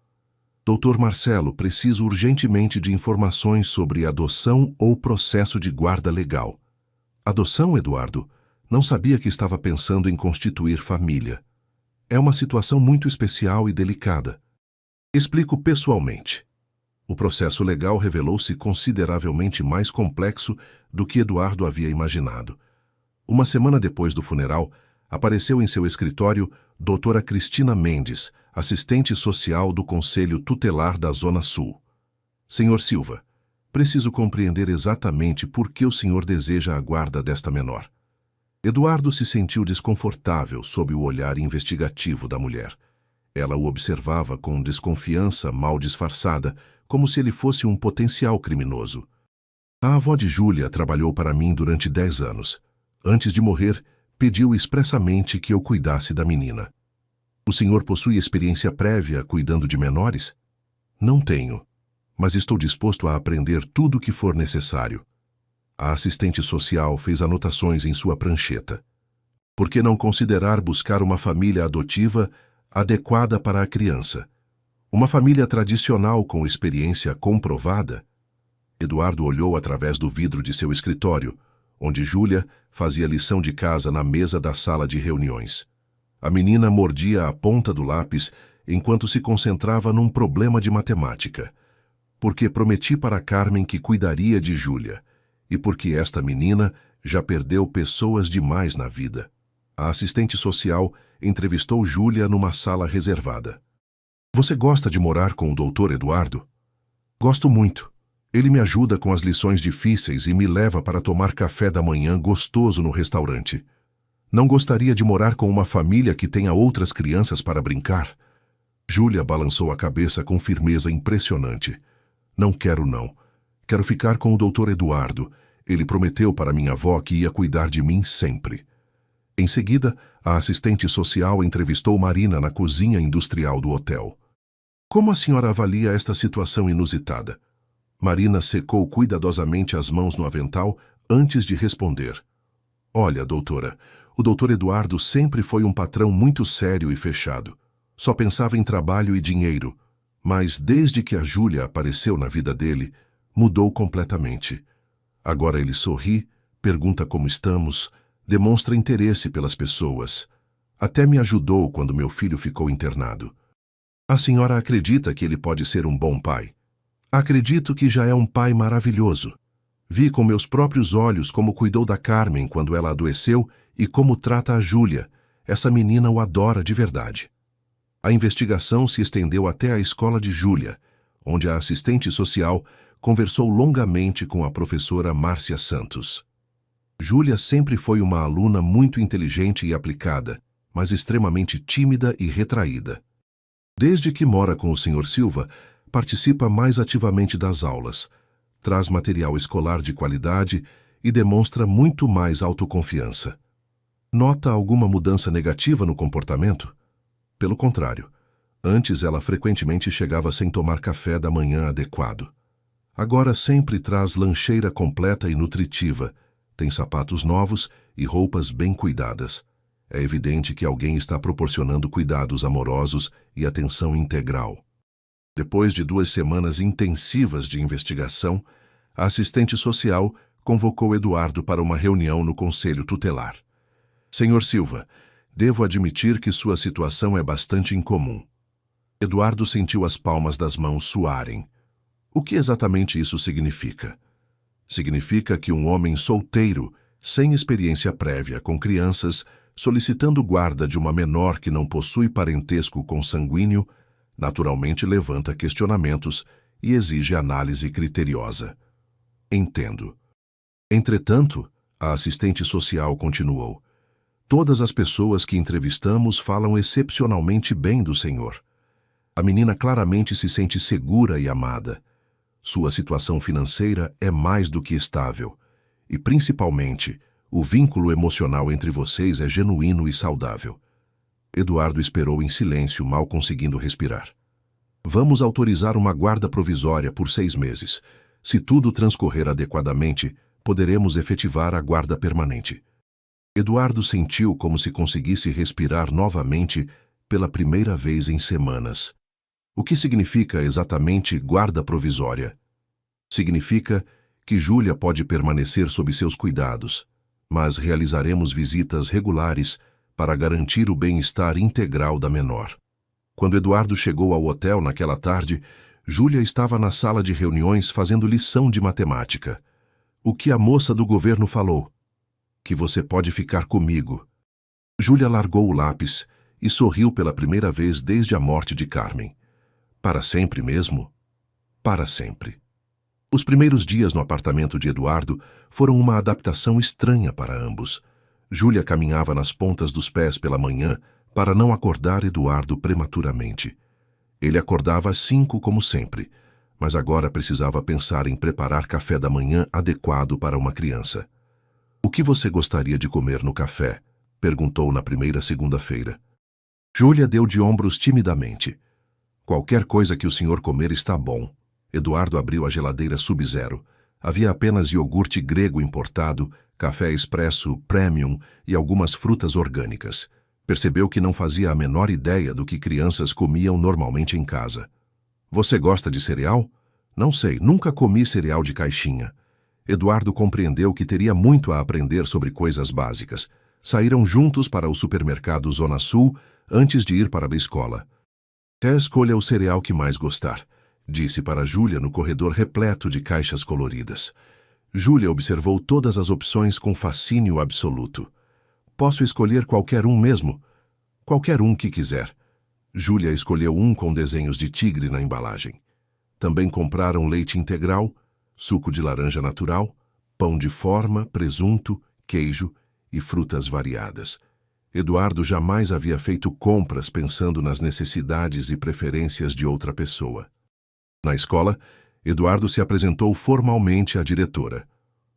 Speaker 1: Doutor Marcelo, preciso urgentemente de informações sobre adoção ou processo de guarda legal. Adoção, Eduardo? Não sabia que estava pensando em constituir família. É uma situação muito especial e delicada. Explico pessoalmente. O processo legal revelou-se consideravelmente mais complexo do que Eduardo havia imaginado. Uma semana depois do funeral, apareceu em seu escritório doutora Cristina Mendes, assistente social do Conselho Tutelar da Zona Sul. Senhor Silva, preciso compreender exatamente por que o senhor deseja a guarda desta menor. Eduardo se sentiu desconfortável sob o olhar investigativo da mulher. Ela o observava com desconfiança mal disfarçada, como se ele fosse um potencial criminoso. A avó de Júlia trabalhou para mim durante 10 anos. Antes de morrer, pediu expressamente que eu cuidasse da menina. O senhor possui experiência prévia cuidando de menores? Não tenho, mas estou disposto a aprender tudo o que for necessário. A assistente social fez anotações em sua prancheta. Por que não considerar buscar uma família adotiva adequada para a criança. Uma família tradicional com experiência comprovada. Eduardo olhou através do vidro de seu escritório, onde Júlia fazia lição de casa na mesa da sala de reuniões. A menina mordia a ponta do lápis enquanto se concentrava num problema de matemática. Porque prometi para Carmen que cuidaria de Júlia, e porque esta menina já perdeu pessoas demais na vida. A assistente social entrevistou Júlia numa sala reservada. Você gosta de morar com o Dr. Eduardo? Gosto muito. Ele me ajuda com as lições difíceis e me leva para tomar café da manhã gostoso no restaurante. Não gostaria de morar com uma família que tenha outras crianças para brincar? Júlia balançou a cabeça com firmeza impressionante. Não quero não. Quero ficar com o Dr. Eduardo. Ele prometeu para minha avó que ia cuidar de mim sempre. Em seguida, a assistente social entrevistou Marina na cozinha industrial do hotel. Como a senhora avalia esta situação inusitada? Marina secou cuidadosamente as mãos no avental antes de responder. Olha, doutora, o Dr. Eduardo sempre foi um patrão muito sério e fechado. Só pensava em trabalho e dinheiro. Mas desde que a Júlia apareceu na vida dele, mudou completamente. Agora ele sorri, pergunta como estamos, demonstra interesse pelas pessoas. Até me ajudou quando meu filho ficou internado. A senhora acredita que ele pode ser um bom pai? Acredito que já é um pai maravilhoso. Vi com meus próprios olhos como cuidou da Carmen quando ela adoeceu e como trata a Júlia. Essa menina o adora de verdade. A investigação se estendeu até a escola de Júlia, onde a assistente social conversou longamente com a professora Márcia Santos. Júlia sempre foi uma aluna muito inteligente e aplicada, mas extremamente tímida e retraída. Desde que mora com o Sr. Silva, participa mais ativamente das aulas, traz material escolar de qualidade e demonstra muito mais autoconfiança. Nota alguma mudança negativa no comportamento? Pelo contrário, antes ela frequentemente chegava sem tomar café da manhã adequado. Agora sempre traz lancheira completa e nutritiva, tem sapatos novos e roupas bem cuidadas. É evidente que alguém está proporcionando cuidados amorosos e atenção integral. Depois de 2 semanas intensivas de investigação, a assistente social convocou Eduardo para uma reunião no conselho tutelar. Senhor Silva, devo admitir que sua situação é bastante incomum. Eduardo sentiu as palmas das mãos suarem. O que exatamente isso significa? Significa que um homem solteiro, sem experiência prévia com crianças, solicitando guarda de uma menor que não possui parentesco consanguíneo, naturalmente levanta questionamentos e exige análise criteriosa. Entendo. Entretanto, a assistente social continuou, todas as pessoas que entrevistamos falam excepcionalmente bem do senhor. A menina claramente se sente segura e amada. Sua situação financeira é mais do que estável. E, principalmente, o vínculo emocional entre vocês é genuíno e saudável. Eduardo esperou em silêncio, mal conseguindo respirar. Vamos autorizar uma guarda provisória por 6 meses. Se tudo transcorrer adequadamente, poderemos efetivar a guarda permanente. Eduardo sentiu como se conseguisse respirar novamente pela primeira vez em semanas. O que significa exatamente guarda provisória? Significa que Júlia pode permanecer sob seus cuidados, mas realizaremos visitas regulares para garantir o bem-estar integral da menor. Quando Eduardo chegou ao hotel naquela tarde, Júlia estava na sala de reuniões fazendo lição de matemática. O que a moça do governo falou? Que você pode ficar comigo. Júlia largou o lápis e sorriu pela primeira vez desde a morte de Carmen. Para sempre mesmo? Para sempre. Os primeiros dias no apartamento de Eduardo foram uma adaptação estranha para ambos. Júlia caminhava nas pontas dos pés pela manhã para não acordar Eduardo prematuramente. Ele acordava às 5 como sempre, mas agora precisava pensar em preparar café da manhã adequado para uma criança. O que você gostaria de comer no café? Perguntou na primeira segunda-feira. Júlia deu de ombros timidamente. Qualquer coisa que o senhor comer está bom. Eduardo abriu a geladeira Sub-Zero. Havia apenas iogurte grego importado, café expresso premium e algumas frutas orgânicas. Percebeu que não fazia a menor ideia do que crianças comiam normalmente em casa. Você gosta de cereal? Não sei, nunca comi cereal de caixinha. Eduardo compreendeu que teria muito a aprender sobre coisas básicas. Saíram juntos para o supermercado Zona Sul antes de ir para a escola. Escolha o cereal que mais gostar, disse para Júlia no corredor repleto de caixas coloridas. Júlia observou todas as opções com fascínio absoluto. Posso escolher qualquer um mesmo? Qualquer um que quiser. Júlia escolheu um com desenhos de tigre na embalagem. Também compraram leite integral, suco de laranja natural, pão de forma, presunto, queijo e frutas variadas. Eduardo jamais havia feito compras pensando nas necessidades e preferências de outra pessoa. Na escola, Eduardo se apresentou formalmente à diretora.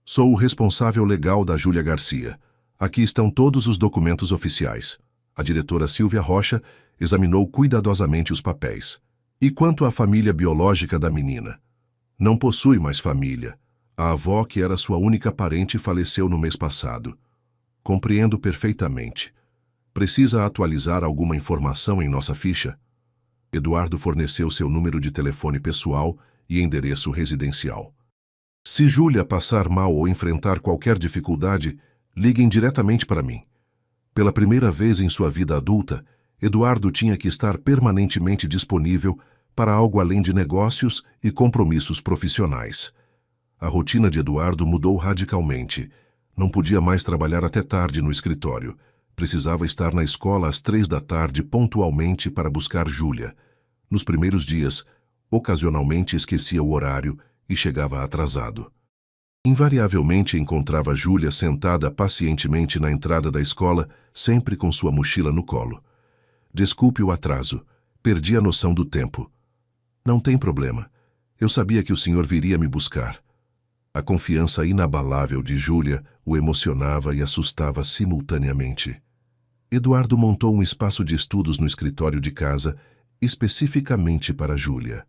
Speaker 1: Sou o responsável legal da Júlia Garcia. Aqui estão todos os documentos oficiais. A diretora Silvia Rocha examinou cuidadosamente os papéis. E quanto à família biológica da menina? Não possui mais família. A avó, que era sua única parente, faleceu no mês passado. Compreendo perfeitamente. Precisa atualizar alguma informação em nossa ficha? Eduardo forneceu seu número de telefone pessoal e endereço residencial. Se Júlia passar mal ou enfrentar qualquer dificuldade, liguem diretamente para mim. Pela primeira vez em sua vida adulta, Eduardo tinha que estar permanentemente disponível para algo além de negócios e compromissos profissionais. A rotina de Eduardo mudou radicalmente. Não podia mais trabalhar até tarde no escritório. Precisava estar na escola às 3 da tarde pontualmente para buscar Júlia. Nos primeiros dias, ocasionalmente esquecia o horário e chegava atrasado. Invariavelmente encontrava Júlia sentada pacientemente na entrada da escola, sempre com sua mochila no colo. Desculpe o atraso. Perdi a noção do tempo. Não tem problema. Eu sabia que o senhor viria me buscar. A confiança inabalável de Júlia o emocionava e assustava simultaneamente. Eduardo montou um espaço de estudos no escritório de casa, especificamente para Júlia.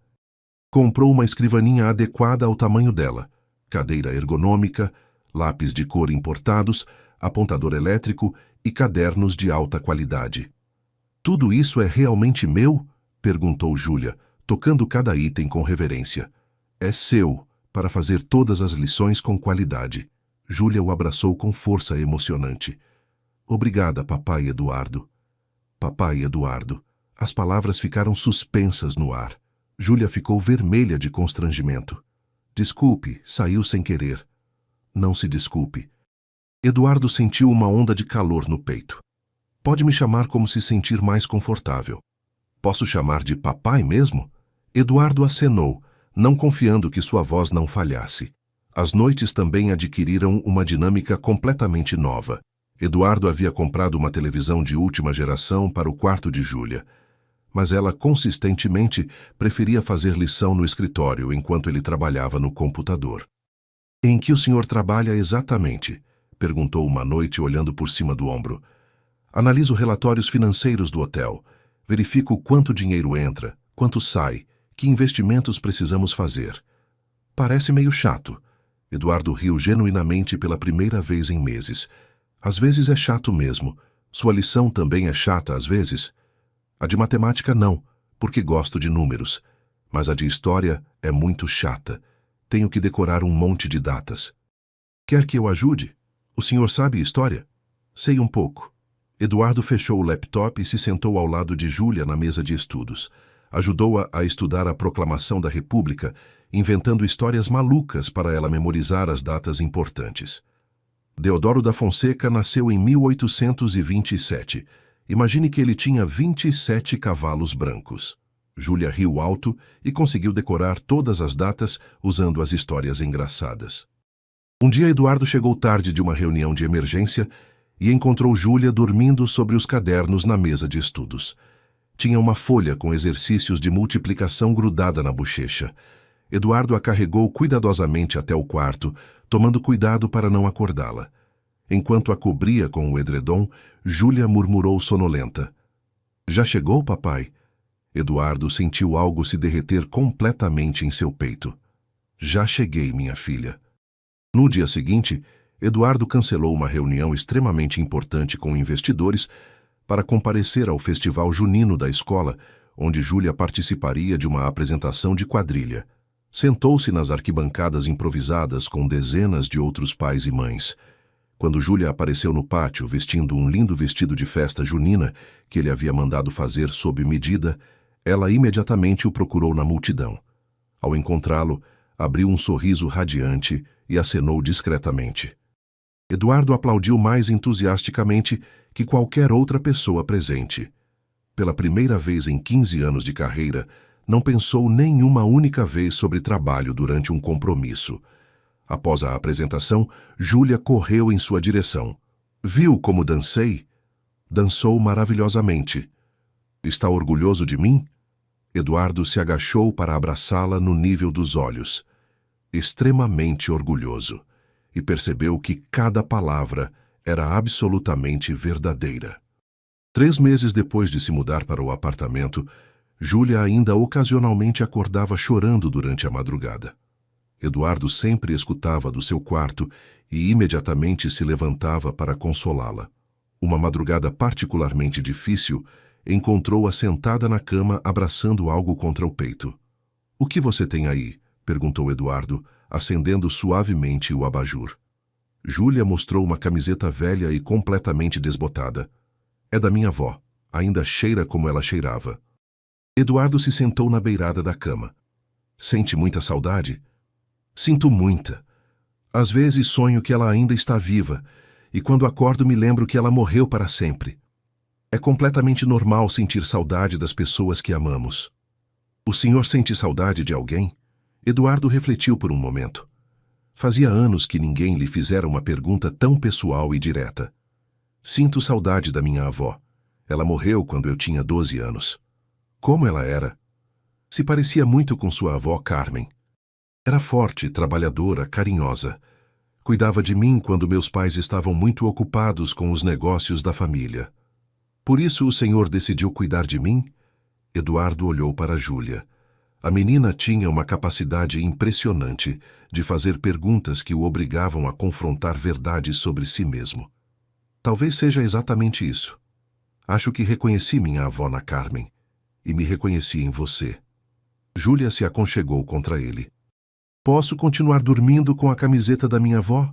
Speaker 1: Comprou uma escrivaninha adequada ao tamanho dela, cadeira ergonômica, lápis de cor importados, apontador elétrico e cadernos de alta qualidade. Tudo isso é realmente meu? Perguntou Júlia, tocando cada item com reverência. É seu, para fazer todas as lições com qualidade. Júlia o abraçou com força emocionante. Obrigada, papai Eduardo. Papai Eduardo. As palavras ficaram suspensas no ar. Júlia ficou vermelha de constrangimento. Desculpe, saiu sem querer. Não se desculpe. Eduardo sentiu uma onda de calor no peito. Pode me chamar como se sentir mais confortável. Posso chamar de papai mesmo? Eduardo acenou, não confiando que sua voz não falhasse. As noites também adquiriram uma dinâmica completamente nova. Eduardo havia comprado uma televisão de última geração para o quarto de Júlia, mas ela consistentemente preferia fazer lição no escritório enquanto ele trabalhava no computador. Em que o senhor trabalha exatamente? Perguntou uma noite olhando por cima do ombro. Analiso relatórios financeiros do hotel. Verifico quanto dinheiro entra, quanto sai, que investimentos precisamos fazer. Parece meio chato. Eduardo riu genuinamente pela primeira vez em meses. Às vezes é chato mesmo. Sua lição também é chata às vezes? A de matemática não, porque gosto de números. Mas a de história é muito chata. Tenho que decorar um monte de datas. Quer que eu ajude? O senhor sabe história? Sei um pouco. Eduardo fechou o laptop e se sentou ao lado de Júlia na mesa de estudos. Ajudou-a a estudar a Proclamação da República, inventando histórias malucas para ela memorizar as datas importantes. Deodoro da Fonseca nasceu em 1827. Imagine que ele tinha 27 cavalos brancos. Júlia riu alto e conseguiu decorar todas as datas usando as histórias engraçadas. Um dia Eduardo chegou tarde de uma reunião de emergência e encontrou Júlia dormindo sobre os cadernos na mesa de estudos. Tinha uma folha com exercícios de multiplicação grudada na bochecha. Eduardo a carregou cuidadosamente até o quarto, tomando cuidado para não acordá-la. Enquanto a cobria com o edredom, Júlia murmurou sonolenta. Já chegou, papai? Eduardo sentiu algo se derreter completamente em seu peito. Já cheguei, minha filha. No dia seguinte, Eduardo cancelou uma reunião extremamente importante com investidores para comparecer ao festival junino da escola, onde Júlia participaria de uma apresentação de quadrilha. Sentou-se nas arquibancadas improvisadas com dezenas de outros pais e mães. Quando Júlia apareceu no pátio vestindo um lindo vestido de festa junina que ele havia mandado fazer sob medida, ela imediatamente o procurou na multidão. Ao encontrá-lo, abriu um sorriso radiante e acenou discretamente. Eduardo aplaudiu mais entusiasticamente que qualquer outra pessoa presente. Pela primeira vez em 15 anos de carreira, não pensou nem uma única vez sobre trabalho durante um compromisso. Após a apresentação, Júlia correu em sua direção. Viu como dancei? Dançou maravilhosamente. Está orgulhoso de mim? Eduardo se agachou para abraçá-la no nível dos olhos. Extremamente orgulhoso. E percebeu que cada palavra era absolutamente verdadeira. 3 meses depois de se mudar para o apartamento, Júlia ainda ocasionalmente acordava chorando durante a madrugada. Eduardo sempre escutava do seu quarto e imediatamente se levantava para consolá-la. Uma madrugada particularmente difícil, encontrou-a sentada na cama abraçando algo contra o peito. "O que você tem aí?" perguntou Eduardo, acendendo suavemente o abajur. Júlia mostrou uma camiseta velha e completamente desbotada. "É da minha avó. Ainda cheira como ela cheirava." Eduardo se sentou na beirada da cama. "Sente muita saudade?" "Sinto muita. Às vezes sonho que ela ainda está viva, e quando acordo me lembro que ela morreu para sempre. É completamente normal sentir saudade das pessoas que amamos." "O senhor sente saudade de alguém?" Eduardo refletiu por um momento. Fazia anos que ninguém lhe fizera uma pergunta tão pessoal e direta. "Sinto saudade da minha avó. Ela morreu quando eu tinha 12 anos. Como ela era?" "Se parecia muito com sua avó Carmen. Era forte, trabalhadora, carinhosa. Cuidava de mim quando meus pais estavam muito ocupados com os negócios da família." "Por isso o senhor decidiu cuidar de mim?" Eduardo olhou para Júlia. A menina tinha uma capacidade impressionante de fazer perguntas que o obrigavam a confrontar verdades sobre si mesmo. "Talvez seja exatamente isso. Acho que reconheci minha avó na Carmen. E me reconheci em você." Júlia se aconchegou contra ele. "Posso continuar dormindo com a camiseta da minha avó?"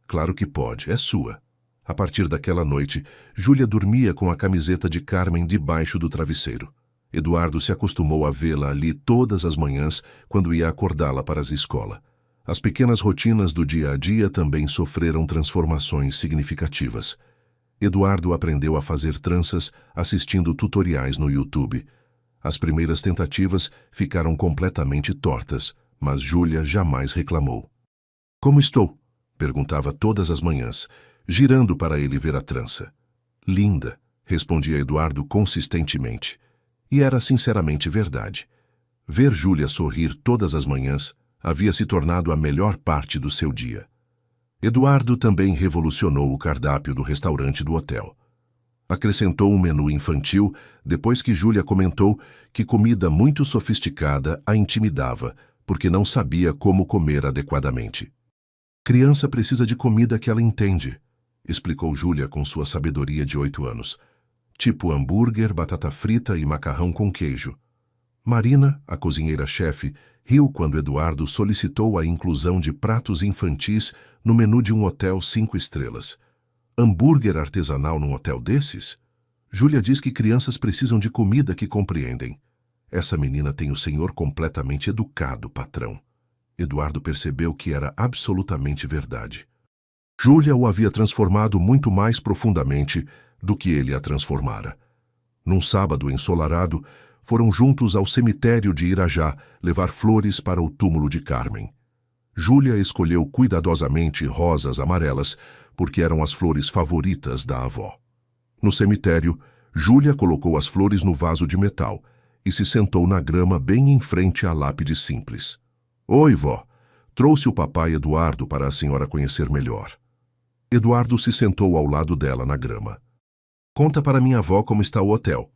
Speaker 1: "Claro que pode, é sua." A partir daquela noite, Júlia dormia com a camiseta de Carmen debaixo do travesseiro. Eduardo se acostumou a vê-la ali todas as manhãs quando ia acordá-la para a escola. As pequenas rotinas do dia a dia também sofreram transformações significativas. Eduardo aprendeu a fazer tranças assistindo tutoriais no YouTube. As primeiras tentativas ficaram completamente tortas, mas Júlia jamais reclamou. "Como estou?" perguntava todas as manhãs, girando para ele ver a trança. "Linda", respondia Eduardo consistentemente. E era sinceramente verdade. Ver Júlia sorrir todas as manhãs havia se tornado a melhor parte do seu dia. Eduardo também revolucionou o cardápio do restaurante do hotel. Acrescentou um menu infantil depois que Júlia comentou que comida muito sofisticada a intimidava, porque não sabia como comer adequadamente. "Criança precisa de comida que ela entende", explicou Júlia com sua sabedoria de 8 anos. "Tipo hambúrguer, batata frita e macarrão com queijo." Marina, a cozinheira-chefe, riu quando Eduardo solicitou a inclusão de pratos infantis no menu de um hotel 5 estrelas. "Hambúrguer artesanal num hotel desses?" Júlia diz que crianças precisam de comida que compreendem. "Essa menina tem o senhor completamente educado, patrão." Eduardo percebeu que era absolutamente verdade. Júlia o havia transformado muito mais profundamente do que ele a transformara. Num sábado ensolarado, foram juntos ao cemitério de Irajá levar flores para o túmulo de Carmen. Júlia escolheu cuidadosamente rosas amarelas, porque eram as flores favoritas da avó. No cemitério, Júlia colocou as flores no vaso de metal e se sentou na grama bem em frente à lápide simples. "Oi, vó. Trouxe o papai Eduardo para a senhora conhecer melhor." Eduardo se sentou ao lado dela na grama. "Conta para minha avó como está o hotel."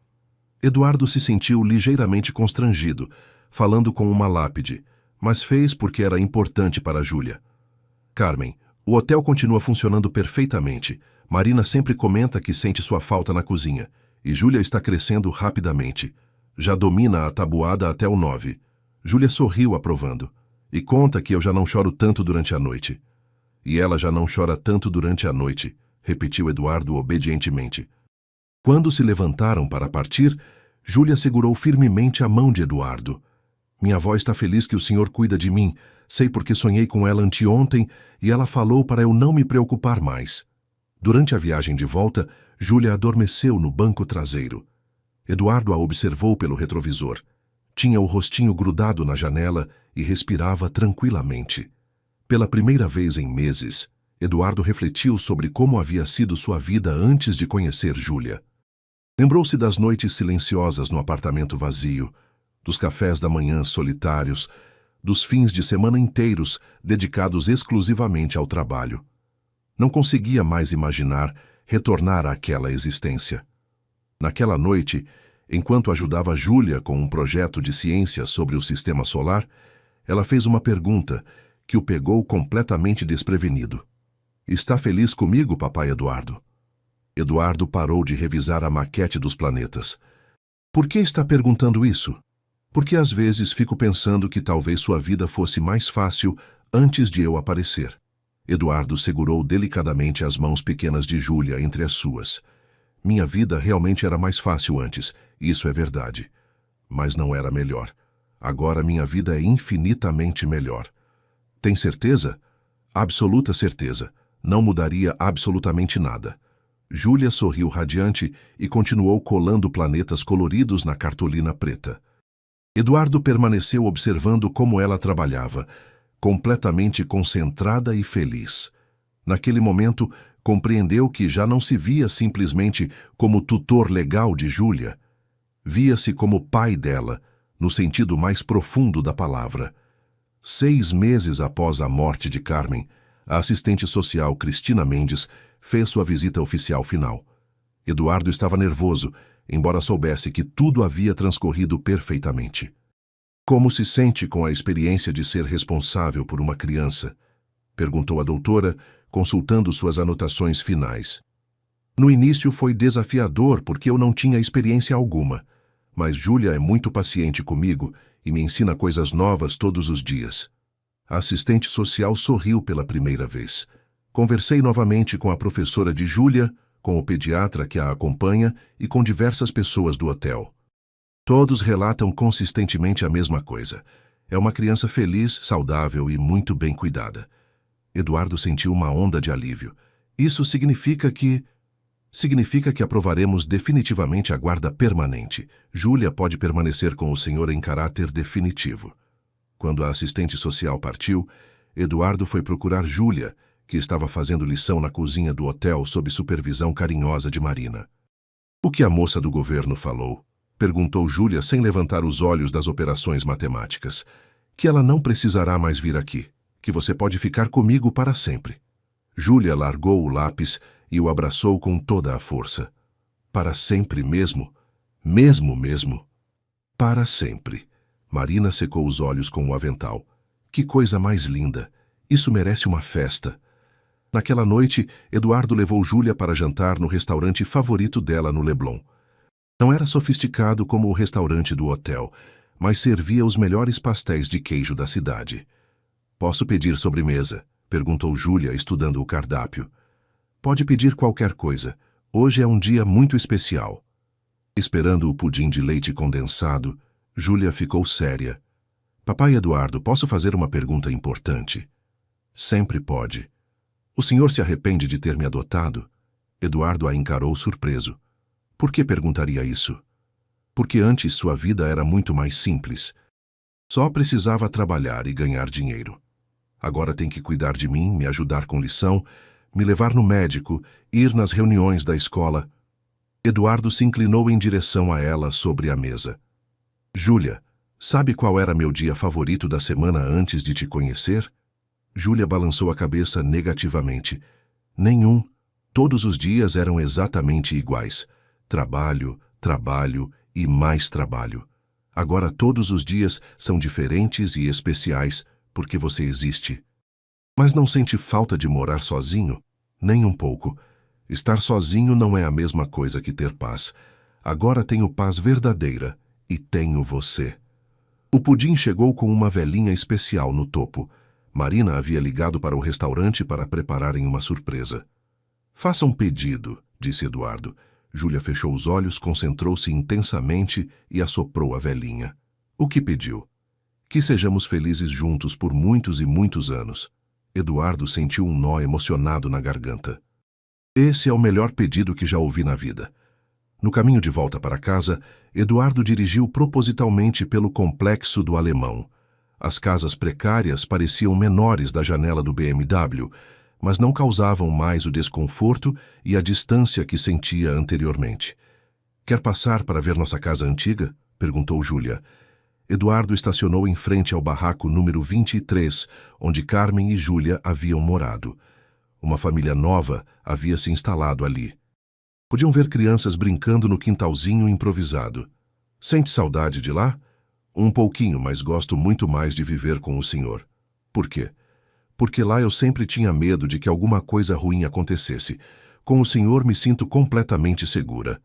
Speaker 1: Eduardo se sentiu ligeiramente constrangido, falando com uma lápide, mas fez porque era importante para Júlia. "Carmen, O hotel continua funcionando perfeitamente. Marina sempre comenta que sente sua falta na cozinha. E Júlia está crescendo rapidamente. Já domina a tabuada até o 9. Júlia sorriu aprovando. E conta que eu já não choro tanto durante a noite. E ela já não chora tanto durante a noite, repetiu Eduardo obedientemente. Quando se levantaram para partir, Júlia segurou firmemente a mão de Eduardo. Minha avó está feliz que o senhor cuida de mim. Sei porque sonhei com ela anteontem e ela falou para eu não me preocupar mais. Durante a viagem de volta, Júlia adormeceu no banco traseiro. Eduardo a observou pelo retrovisor. Tinha o rostinho grudado na janela e respirava tranquilamente. Pela primeira vez em meses, Eduardo refletiu sobre como havia sido sua vida antes de conhecer Júlia. Lembrou-se das noites silenciosas no apartamento vazio, dos cafés da manhã solitários, dos fins de semana inteiros dedicados exclusivamente ao trabalho. Não conseguia mais imaginar retornar àquela existência. Naquela noite, enquanto ajudava Júlia com um projeto de ciência sobre o sistema solar, ela fez uma pergunta que o pegou completamente desprevenido. Está feliz comigo, papai Eduardo? Eduardo parou de revisar a maquete dos planetas. Por que está perguntando isso? Porque às vezes fico pensando que talvez sua vida fosse mais fácil antes de eu aparecer. Eduardo segurou delicadamente as mãos pequenas de Júlia entre as suas. Minha vida realmente era mais fácil antes, isso é verdade. Mas não era melhor. Agora minha vida é infinitamente melhor. Tem certeza? Absoluta certeza. Não mudaria absolutamente nada. Júlia sorriu radiante e continuou colando planetas coloridos na cartolina preta. Eduardo permaneceu observando como ela trabalhava, completamente concentrada e feliz. Naquele momento, compreendeu que já não se via simplesmente como tutor legal de Júlia. Via-se como pai dela, no sentido mais profundo da palavra. 6 meses após a morte de Carmen, a assistente social Cristina Mendes fez sua visita oficial final. Eduardo estava nervoso, embora soubesse que tudo havia transcorrido perfeitamente. Como se sente com a experiência de ser responsável por uma criança? Perguntou a doutora, consultando suas anotações finais. No início foi desafiador porque eu não tinha experiência alguma, mas Júlia é muito paciente comigo e me ensina coisas novas todos os dias. A assistente social sorriu pela primeira vez. Conversei novamente com a professora de Júlia, com o pediatra que a acompanha e com diversas pessoas do hotel. Todos relatam consistentemente a mesma coisa. É uma criança feliz, saudável e muito bem cuidada. Eduardo sentiu uma onda de alívio. Isso significa que aprovaremos definitivamente a guarda permanente. Júlia pode permanecer com o senhor em caráter definitivo. Quando a assistente social partiu, Eduardo foi procurar Júlia, que estava fazendo lição na cozinha do hotel sob supervisão carinhosa de Marina. O que a moça do governo falou? Perguntou Júlia sem levantar os olhos das operações matemáticas. Que ela não precisará mais vir aqui, que você pode ficar comigo para sempre. Júlia largou o lápis e o abraçou com toda a força. Para sempre mesmo? Mesmo. Para sempre. Marina secou os olhos com o avental. Que coisa mais linda! Isso merece uma festa. Naquela noite, Eduardo levou Júlia para jantar no restaurante favorito dela no Leblon. Não era sofisticado como o restaurante do hotel, mas servia os melhores pastéis de queijo da cidade. Posso pedir sobremesa? Perguntou Júlia, estudando o cardápio. Pode pedir qualquer coisa. Hoje é um dia muito especial. Esperando o pudim de leite condensado, Júlia ficou séria. Papai Eduardo, posso fazer uma pergunta importante? Sempre pode. O senhor se arrepende de ter me adotado? Eduardo a encarou surpreso. Por que perguntaria isso? Porque antes sua vida era muito mais simples. Só precisava trabalhar e ganhar dinheiro. Agora tem que cuidar de mim, me ajudar com lição, me levar no médico, ir nas reuniões da escola. Eduardo se inclinou em direção a ela sobre a mesa. Júlia, sabe qual era meu dia favorito da semana antes de te conhecer? Júlia balançou a cabeça negativamente. Nenhum. Todos os dias eram exatamente iguais. Trabalho, trabalho e mais trabalho. Agora todos os dias são diferentes e especiais porque você existe. Mas não sente falta de morar sozinho? Nem um pouco. Estar sozinho não é a mesma coisa que ter paz. Agora tenho paz verdadeira e tenho você. O pudim chegou com uma velinha especial no topo. Marina havia ligado para o restaurante para prepararem uma surpresa. Faça um pedido, disse Eduardo. Júlia fechou os olhos, concentrou-se intensamente e assoprou a velinha. O que pediu? Que sejamos felizes juntos por muitos e muitos anos. Eduardo sentiu um nó emocionado na garganta. Esse é o melhor pedido que já ouvi na vida. No caminho de volta para casa, Eduardo dirigiu propositalmente pelo complexo do Alemão. As casas precárias pareciam menores da janela do BMW, mas não causavam mais o desconforto e a distância que sentia anteriormente. Quer passar para ver nossa casa antiga? Perguntou Júlia. Eduardo estacionou em frente ao barraco número 23, onde Carmen e Júlia haviam morado. Uma família nova havia se instalado ali. Podiam ver crianças brincando no quintalzinho improvisado. Sente saudade de lá? Um pouquinho, mas gosto muito mais de viver com o senhor. Por quê? Porque lá eu sempre tinha medo de que alguma coisa ruim acontecesse. Com o senhor me sinto completamente segura.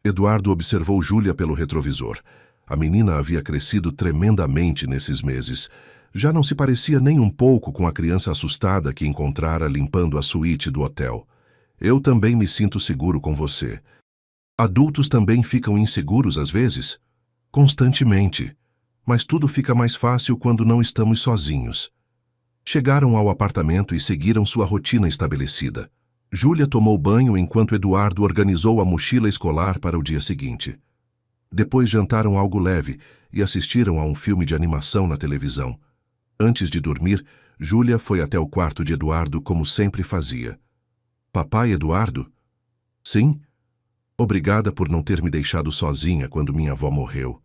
Speaker 1: Eduardo observou Júlia pelo retrovisor. A menina havia crescido tremendamente nesses meses. Já não se parecia nem um pouco com a criança assustada que encontrara limpando a suíte do hotel. Eu também me sinto seguro com você. Adultos também ficam inseguros às vezes? Constantemente. Mas tudo fica mais fácil quando não estamos sozinhos. Chegaram ao apartamento e seguiram sua rotina estabelecida. Júlia tomou banho enquanto Eduardo organizou a mochila escolar para o dia seguinte. Depois jantaram algo leve e assistiram a um filme de animação na televisão. Antes de dormir, Júlia foi até o quarto de Eduardo como sempre fazia. Papai Eduardo? Sim? Obrigada por não ter me deixado sozinha quando minha avó morreu.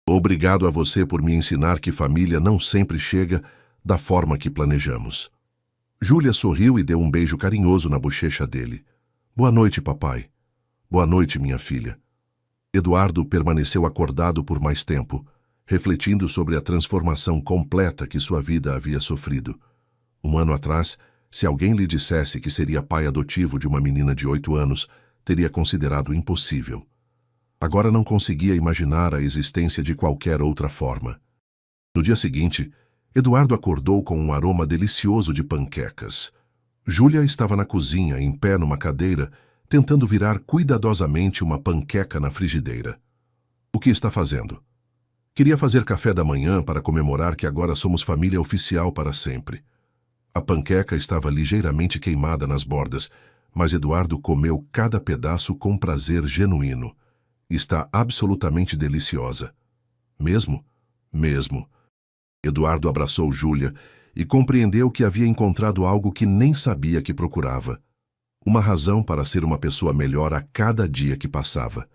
Speaker 1: Obrigado a você por me ensinar que família não sempre chega da forma que planejamos. Júlia sorriu e deu um beijo carinhoso na bochecha dele. Boa noite, papai. Boa noite, minha filha. Eduardo permaneceu acordado por mais tempo, refletindo sobre a transformação completa que sua vida havia sofrido. Um ano atrás, se alguém lhe dissesse que seria pai adotivo de uma menina de 8 anos, teria considerado impossível. Agora não conseguia imaginar a existência de qualquer outra forma. No dia seguinte, Eduardo acordou com um aroma delicioso de panquecas. Júlia estava na cozinha, em pé numa cadeira, tentando virar cuidadosamente uma panqueca na frigideira. O que está fazendo? Queria fazer café da manhã para comemorar que agora somos família oficial para sempre. A panqueca estava ligeiramente queimada nas bordas, mas Eduardo comeu cada pedaço com prazer genuíno. Está absolutamente deliciosa. Mesmo? Mesmo. Eduardo abraçou Júlia e compreendeu que havia encontrado algo que nem sabia que procurava. Uma razão para ser uma pessoa melhor a cada dia que passava.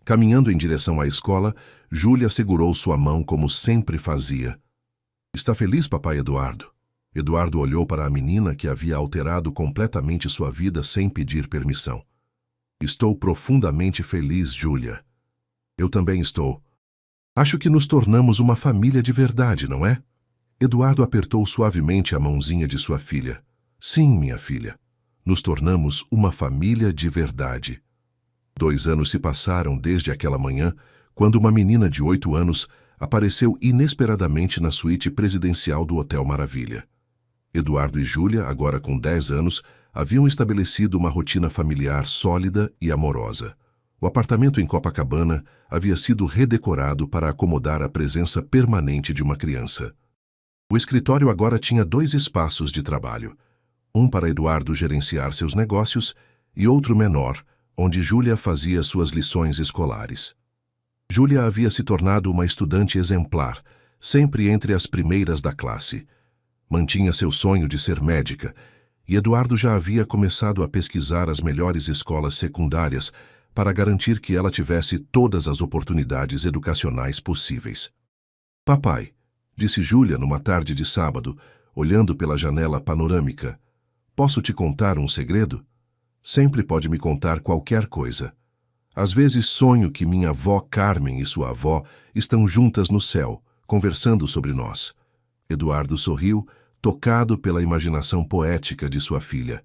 Speaker 1: Caminhando em direção à escola, Júlia segurou sua mão como sempre fazia. Está feliz, papai Eduardo? Eduardo olhou para a menina que havia alterado completamente sua vida sem pedir permissão. Estou profundamente feliz, Júlia. Eu também estou. Acho que nos tornamos uma família de verdade, não é? Eduardo apertou suavemente a mãozinha de sua filha. Sim, minha filha. Nos tornamos uma família de verdade. 2 anos se passaram desde aquela manhã, quando uma menina de 8 anos apareceu inesperadamente na suíte presidencial do Hotel Maravilha. Eduardo e Júlia, agora com 10 anos, haviam estabelecido uma rotina familiar sólida e amorosa. O apartamento em Copacabana havia sido redecorado para acomodar a presença permanente de uma criança. O escritório agora tinha 2 espaços de trabalho, um para Eduardo gerenciar seus negócios e outro menor, onde Júlia fazia suas lições escolares. Júlia havia se tornado uma estudante exemplar, sempre entre as primeiras da classe. Mantinha seu sonho de ser médica, e Eduardo já havia começado a pesquisar as melhores escolas secundárias para garantir que ela tivesse todas as oportunidades educacionais possíveis. Papai, disse Júlia numa tarde de sábado, olhando pela janela panorâmica, posso te contar um segredo? Sempre pode me contar qualquer coisa. Às vezes sonho que minha avó Carmen e sua avó estão juntas no céu, conversando sobre nós. Eduardo sorriu, tocado pela imaginação poética de sua filha.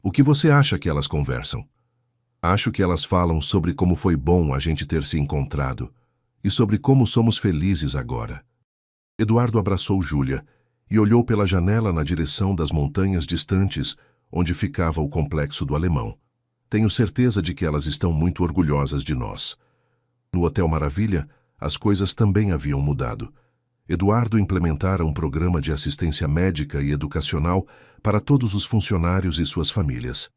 Speaker 1: O que você acha que elas conversam? Acho que elas falam sobre como foi bom a gente ter se encontrado e sobre como somos felizes agora. Eduardo abraçou Júlia e olhou pela janela na direção das montanhas distantes onde ficava o complexo do Alemão. Tenho certeza de que elas estão muito orgulhosas de nós. No Hotel Maravilha, as coisas também haviam mudado. Eduardo implementara um programa de assistência médica e educacional para todos os funcionários e suas famílias.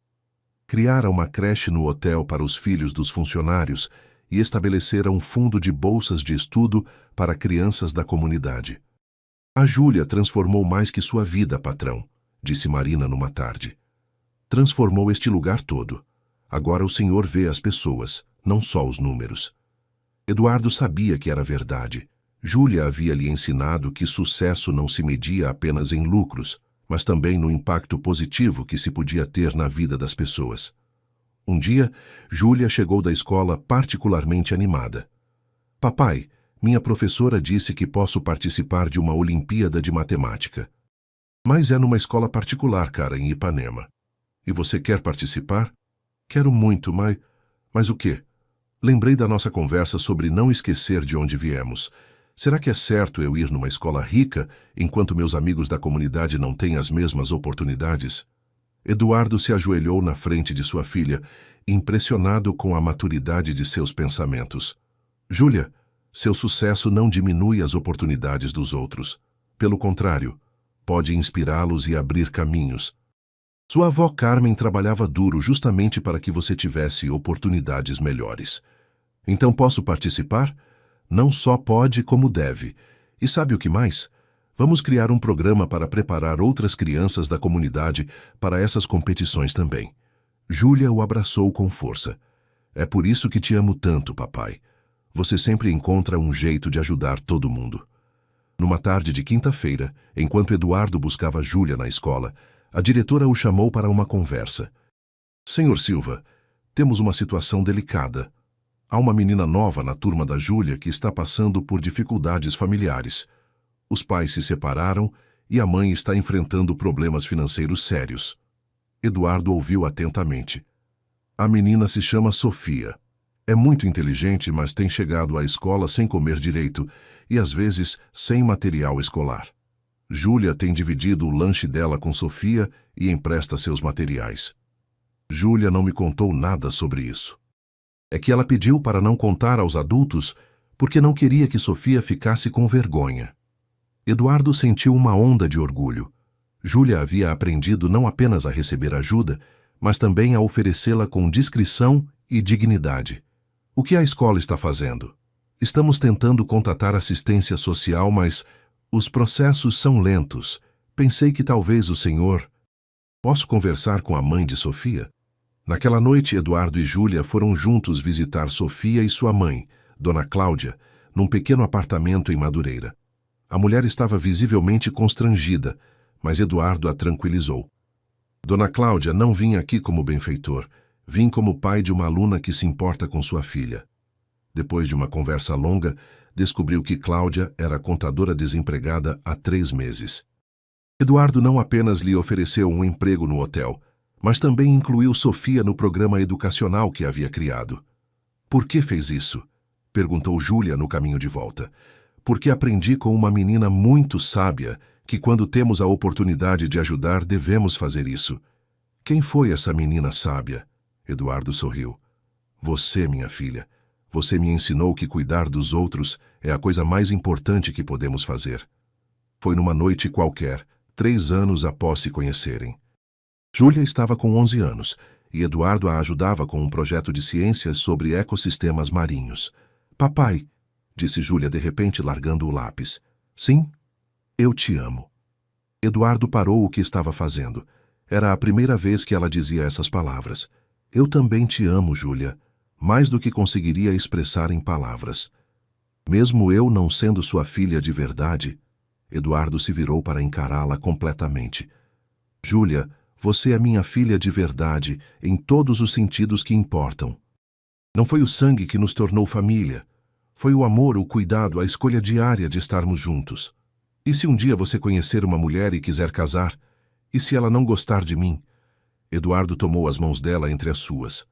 Speaker 1: Criara uma creche no hotel para os filhos dos funcionários e estabelecera um fundo de bolsas de estudo para crianças da comunidade. A Júlia transformou mais que sua vida, patrão, disse Marina numa tarde. Transformou este lugar todo. Agora o senhor vê as pessoas, não só os números. Eduardo sabia que era verdade. Júlia havia lhe ensinado que sucesso não se media apenas em lucros, mas também no impacto positivo que se podia ter na vida das pessoas. Um dia, Júlia chegou da escola particularmente animada. Papai, minha professora disse que posso participar de uma Olimpíada de Matemática. Mas é numa escola particular, cara, em Ipanema. E você quer participar? Quero muito, mas o quê? Lembrei da nossa conversa sobre não esquecer de onde viemos. Será que é certo eu ir numa escola rica, enquanto meus amigos da comunidade não têm as mesmas oportunidades? Eduardo se ajoelhou na frente de sua filha, impressionado com a maturidade de seus pensamentos. Júlia, seu sucesso não diminui as oportunidades dos outros. Pelo contrário, pode inspirá-los e abrir caminhos. Sua avó Carmen trabalhava duro justamente para que você tivesse oportunidades melhores. Então posso participar? Não só pode, como deve. E sabe o que mais? Vamos criar um programa para preparar outras crianças da comunidade para essas competições também. Júlia o abraçou com força. É por isso que te amo tanto, papai. Você sempre encontra um jeito de ajudar todo mundo. Numa tarde de quinta-feira, enquanto Eduardo buscava Júlia na escola, a diretora o chamou para uma conversa. Senhor Silva, temos uma situação delicada. Há uma menina nova na turma da Júlia que está passando por dificuldades familiares. Os pais se separaram e a mãe está enfrentando problemas financeiros sérios. Eduardo ouviu atentamente. A menina se chama Sofia. É muito inteligente, mas tem chegado à escola sem comer direito e, às vezes, sem material escolar. Júlia tem dividido o lanche dela com Sofia e empresta seus materiais. Júlia não me contou nada sobre isso. É que ela pediu para não contar aos adultos porque não queria que Sofia ficasse com vergonha. Eduardo sentiu uma onda de orgulho. Júlia havia aprendido não apenas a receber ajuda, mas também a oferecê-la com discrição e dignidade. O que a escola está fazendo? Estamos tentando contatar assistência social, mas os processos são lentos. Pensei que talvez o senhor... Posso conversar com a mãe de Sofia? Naquela noite, Eduardo e Júlia foram juntos visitar Sofia e sua mãe, Dona Cláudia, num pequeno apartamento em Madureira. A mulher estava visivelmente constrangida, mas Eduardo a tranquilizou. Dona Cláudia, não vim aqui como benfeitor, vim como pai de uma aluna que se importa com sua filha. Depois de uma conversa longa, descobriu que Cláudia era contadora desempregada há 3 meses. Eduardo não apenas lhe ofereceu um emprego no hotel, mas também incluiu Sofia no programa educacional que havia criado. Por que fez isso? Perguntou Júlia no caminho de volta. Porque aprendi com uma menina muito sábia que quando temos a oportunidade de ajudar devemos fazer isso. Quem foi essa menina sábia? Eduardo sorriu. Você, minha filha. Você me ensinou que cuidar dos outros é a coisa mais importante que podemos fazer. Foi numa noite qualquer, 3 anos após se conhecerem. Júlia estava com 11 anos e Eduardo a ajudava com um projeto de ciências sobre ecossistemas marinhos. Papai, disse Júlia de repente largando o lápis. Sim, eu te amo. Eduardo parou o que estava fazendo. Era a primeira vez que ela dizia essas palavras. Eu também te amo, Júlia, mais do que conseguiria expressar em palavras. Mesmo eu não sendo sua filha de verdade, Eduardo se virou para encará-la completamente. Júlia, você é minha filha de verdade, em todos os sentidos que importam. Não foi o sangue que nos tornou família. Foi o amor, o cuidado, a escolha diária de estarmos juntos. E se um dia você conhecer uma mulher e quiser casar? E se ela não gostar de mim? Eduardo tomou as mãos dela entre as suas.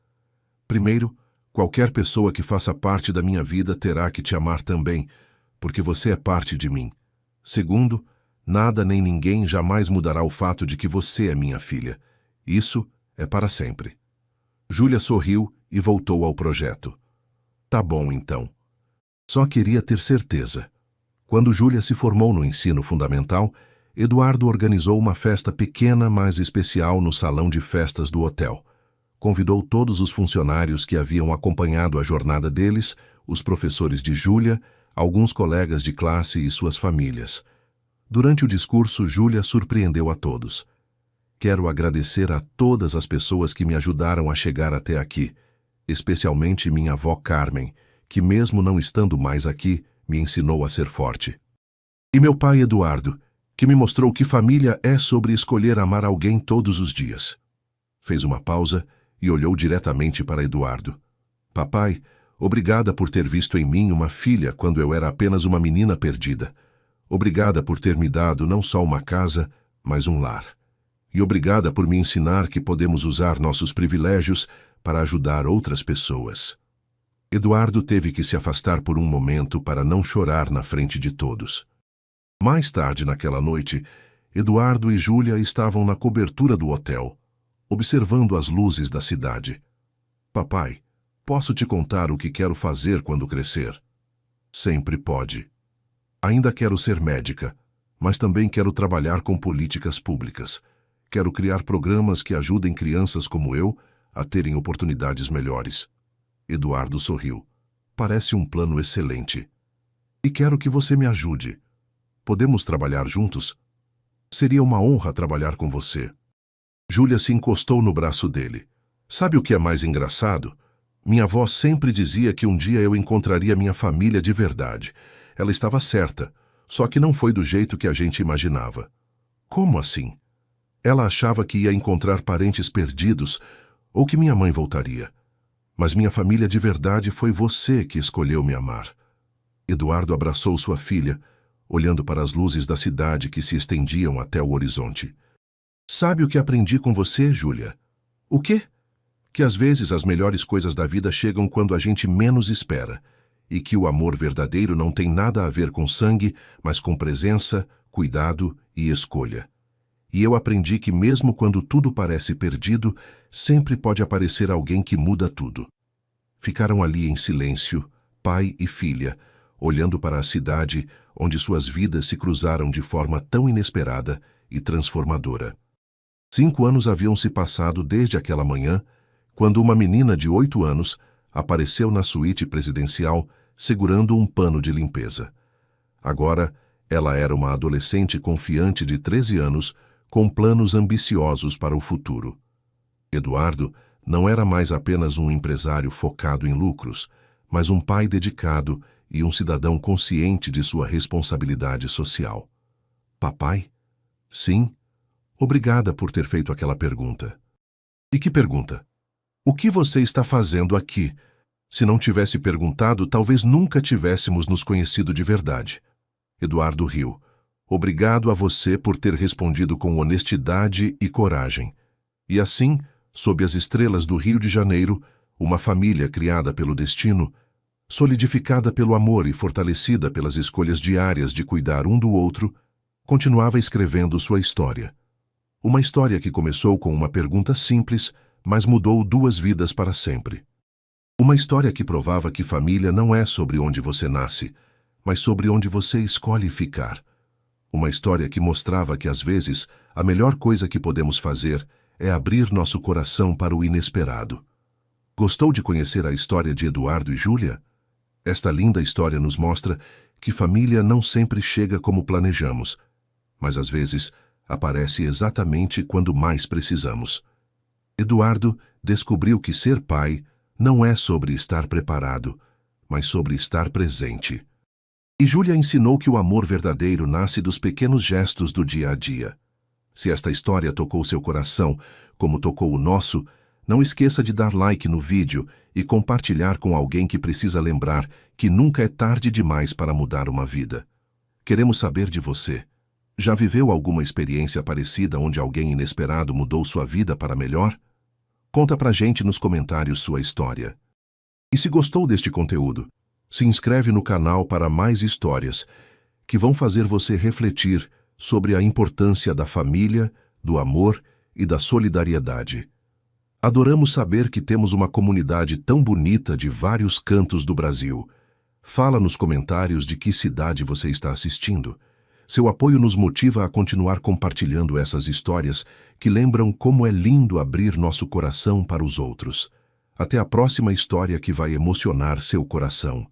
Speaker 1: Primeiro, qualquer pessoa que faça parte da minha vida terá que te amar também, porque você é parte de mim. Segundo, nada nem ninguém jamais mudará o fato de que você é minha filha. Isso é para sempre. Júlia sorriu e voltou ao projeto. Tá bom, então. Só queria ter certeza. Quando Júlia se formou no ensino fundamental, Eduardo organizou uma festa pequena, mas especial no salão de festas do hotel. Convidou todos os funcionários que haviam acompanhado a jornada deles, os professores de Júlia, alguns colegas de classe e suas famílias. Durante o discurso, Júlia surpreendeu a todos. Quero agradecer a todas as pessoas que me ajudaram a chegar até aqui, especialmente minha avó Carmen, que mesmo não estando mais aqui, me ensinou a ser forte. E meu pai Eduardo, que me mostrou que família é sobre escolher amar alguém todos os dias. Fez uma pausa e olhou diretamente para Eduardo. Papai, obrigada por ter visto em mim uma filha quando eu era apenas uma menina perdida. Obrigada por ter me dado não só uma casa, mas um lar. E obrigada por me ensinar que podemos usar nossos privilégios para ajudar outras pessoas. Eduardo teve que se afastar por um momento para não chorar na frente de todos. Mais tarde naquela noite, Eduardo e Júlia estavam na cobertura do hotel, observando as luzes da cidade. Papai, posso te contar o que quero fazer quando crescer? Sempre pode. Ainda quero ser médica, mas também quero trabalhar com políticas públicas. Quero criar programas que ajudem crianças como eu a terem oportunidades melhores. Eduardo sorriu. Parece um plano excelente. E quero que você me ajude. Podemos trabalhar juntos? Seria uma honra trabalhar com você. Júlia se encostou no braço dele. Sabe o que é mais engraçado? Minha avó sempre dizia que um dia eu encontraria minha família de verdade. Ela estava certa, só que não foi do jeito que a gente imaginava. Como assim? Ela achava que ia encontrar parentes perdidos ou que minha mãe voltaria. Mas minha família de verdade foi você que escolheu me amar. Eduardo abraçou sua filha, olhando para as luzes da cidade que se estendiam até o horizonte. Sabe o que aprendi com você, Júlia? O quê? Que às vezes as melhores coisas da vida chegam quando a gente menos espera, e que o amor verdadeiro não tem nada a ver com sangue, mas com presença, cuidado e escolha. E eu aprendi que mesmo quando tudo parece perdido, sempre pode aparecer alguém que muda tudo. Ficaram ali em silêncio, pai e filha, olhando para a cidade onde suas vidas se cruzaram de forma tão inesperada e transformadora. 5 anos haviam se passado desde aquela manhã, quando uma menina de 8 anos apareceu na suíte presidencial segurando um pano de limpeza. Agora, ela era uma adolescente confiante de 13 anos, com planos ambiciosos para o futuro. Eduardo não era mais apenas um empresário focado em lucros, mas um pai dedicado e um cidadão consciente de sua responsabilidade social. Papai? Sim. Obrigada por ter feito aquela pergunta. E que pergunta? O que você está fazendo aqui? Se não tivesse perguntado, talvez nunca tivéssemos nos conhecido de verdade. Eduardo riu. Obrigado a você por ter respondido com honestidade e coragem. E assim, sob as estrelas do Rio de Janeiro, uma família criada pelo destino, solidificada pelo amor e fortalecida pelas escolhas diárias de cuidar um do outro, continuava escrevendo sua história. Uma história que começou com uma pergunta simples, mas mudou 2 vidas para sempre. Uma história que provava que família não é sobre onde você nasce, mas sobre onde você escolhe ficar. Uma história que mostrava que, às vezes, a melhor coisa que podemos fazer é abrir nosso coração para o inesperado. Gostou de conhecer a história de Eduardo e Júlia? Esta linda história nos mostra que família não sempre chega como planejamos, mas às vezes aparece exatamente quando mais precisamos. Eduardo descobriu que ser pai não é sobre estar preparado, mas sobre estar presente. E Júlia ensinou que o amor verdadeiro nasce dos pequenos gestos do dia a dia. Se esta história tocou seu coração, como tocou o nosso, não esqueça de dar like no vídeo e compartilhar com alguém que precisa lembrar que nunca é tarde demais para mudar uma vida. Queremos saber de você. Já viveu alguma experiência parecida onde alguém inesperado mudou sua vida para melhor? Conta pra gente nos comentários sua história. E se gostou deste conteúdo, se inscreve no canal para mais histórias que vão fazer você refletir sobre a importância da família, do amor e da solidariedade. Adoramos saber que temos uma comunidade tão bonita de vários cantos do Brasil. Fala nos comentários de que cidade você está assistindo. Seu apoio nos motiva a continuar compartilhando essas histórias que lembram como é lindo abrir nosso coração para os outros. Até a próxima história que vai emocionar seu coração.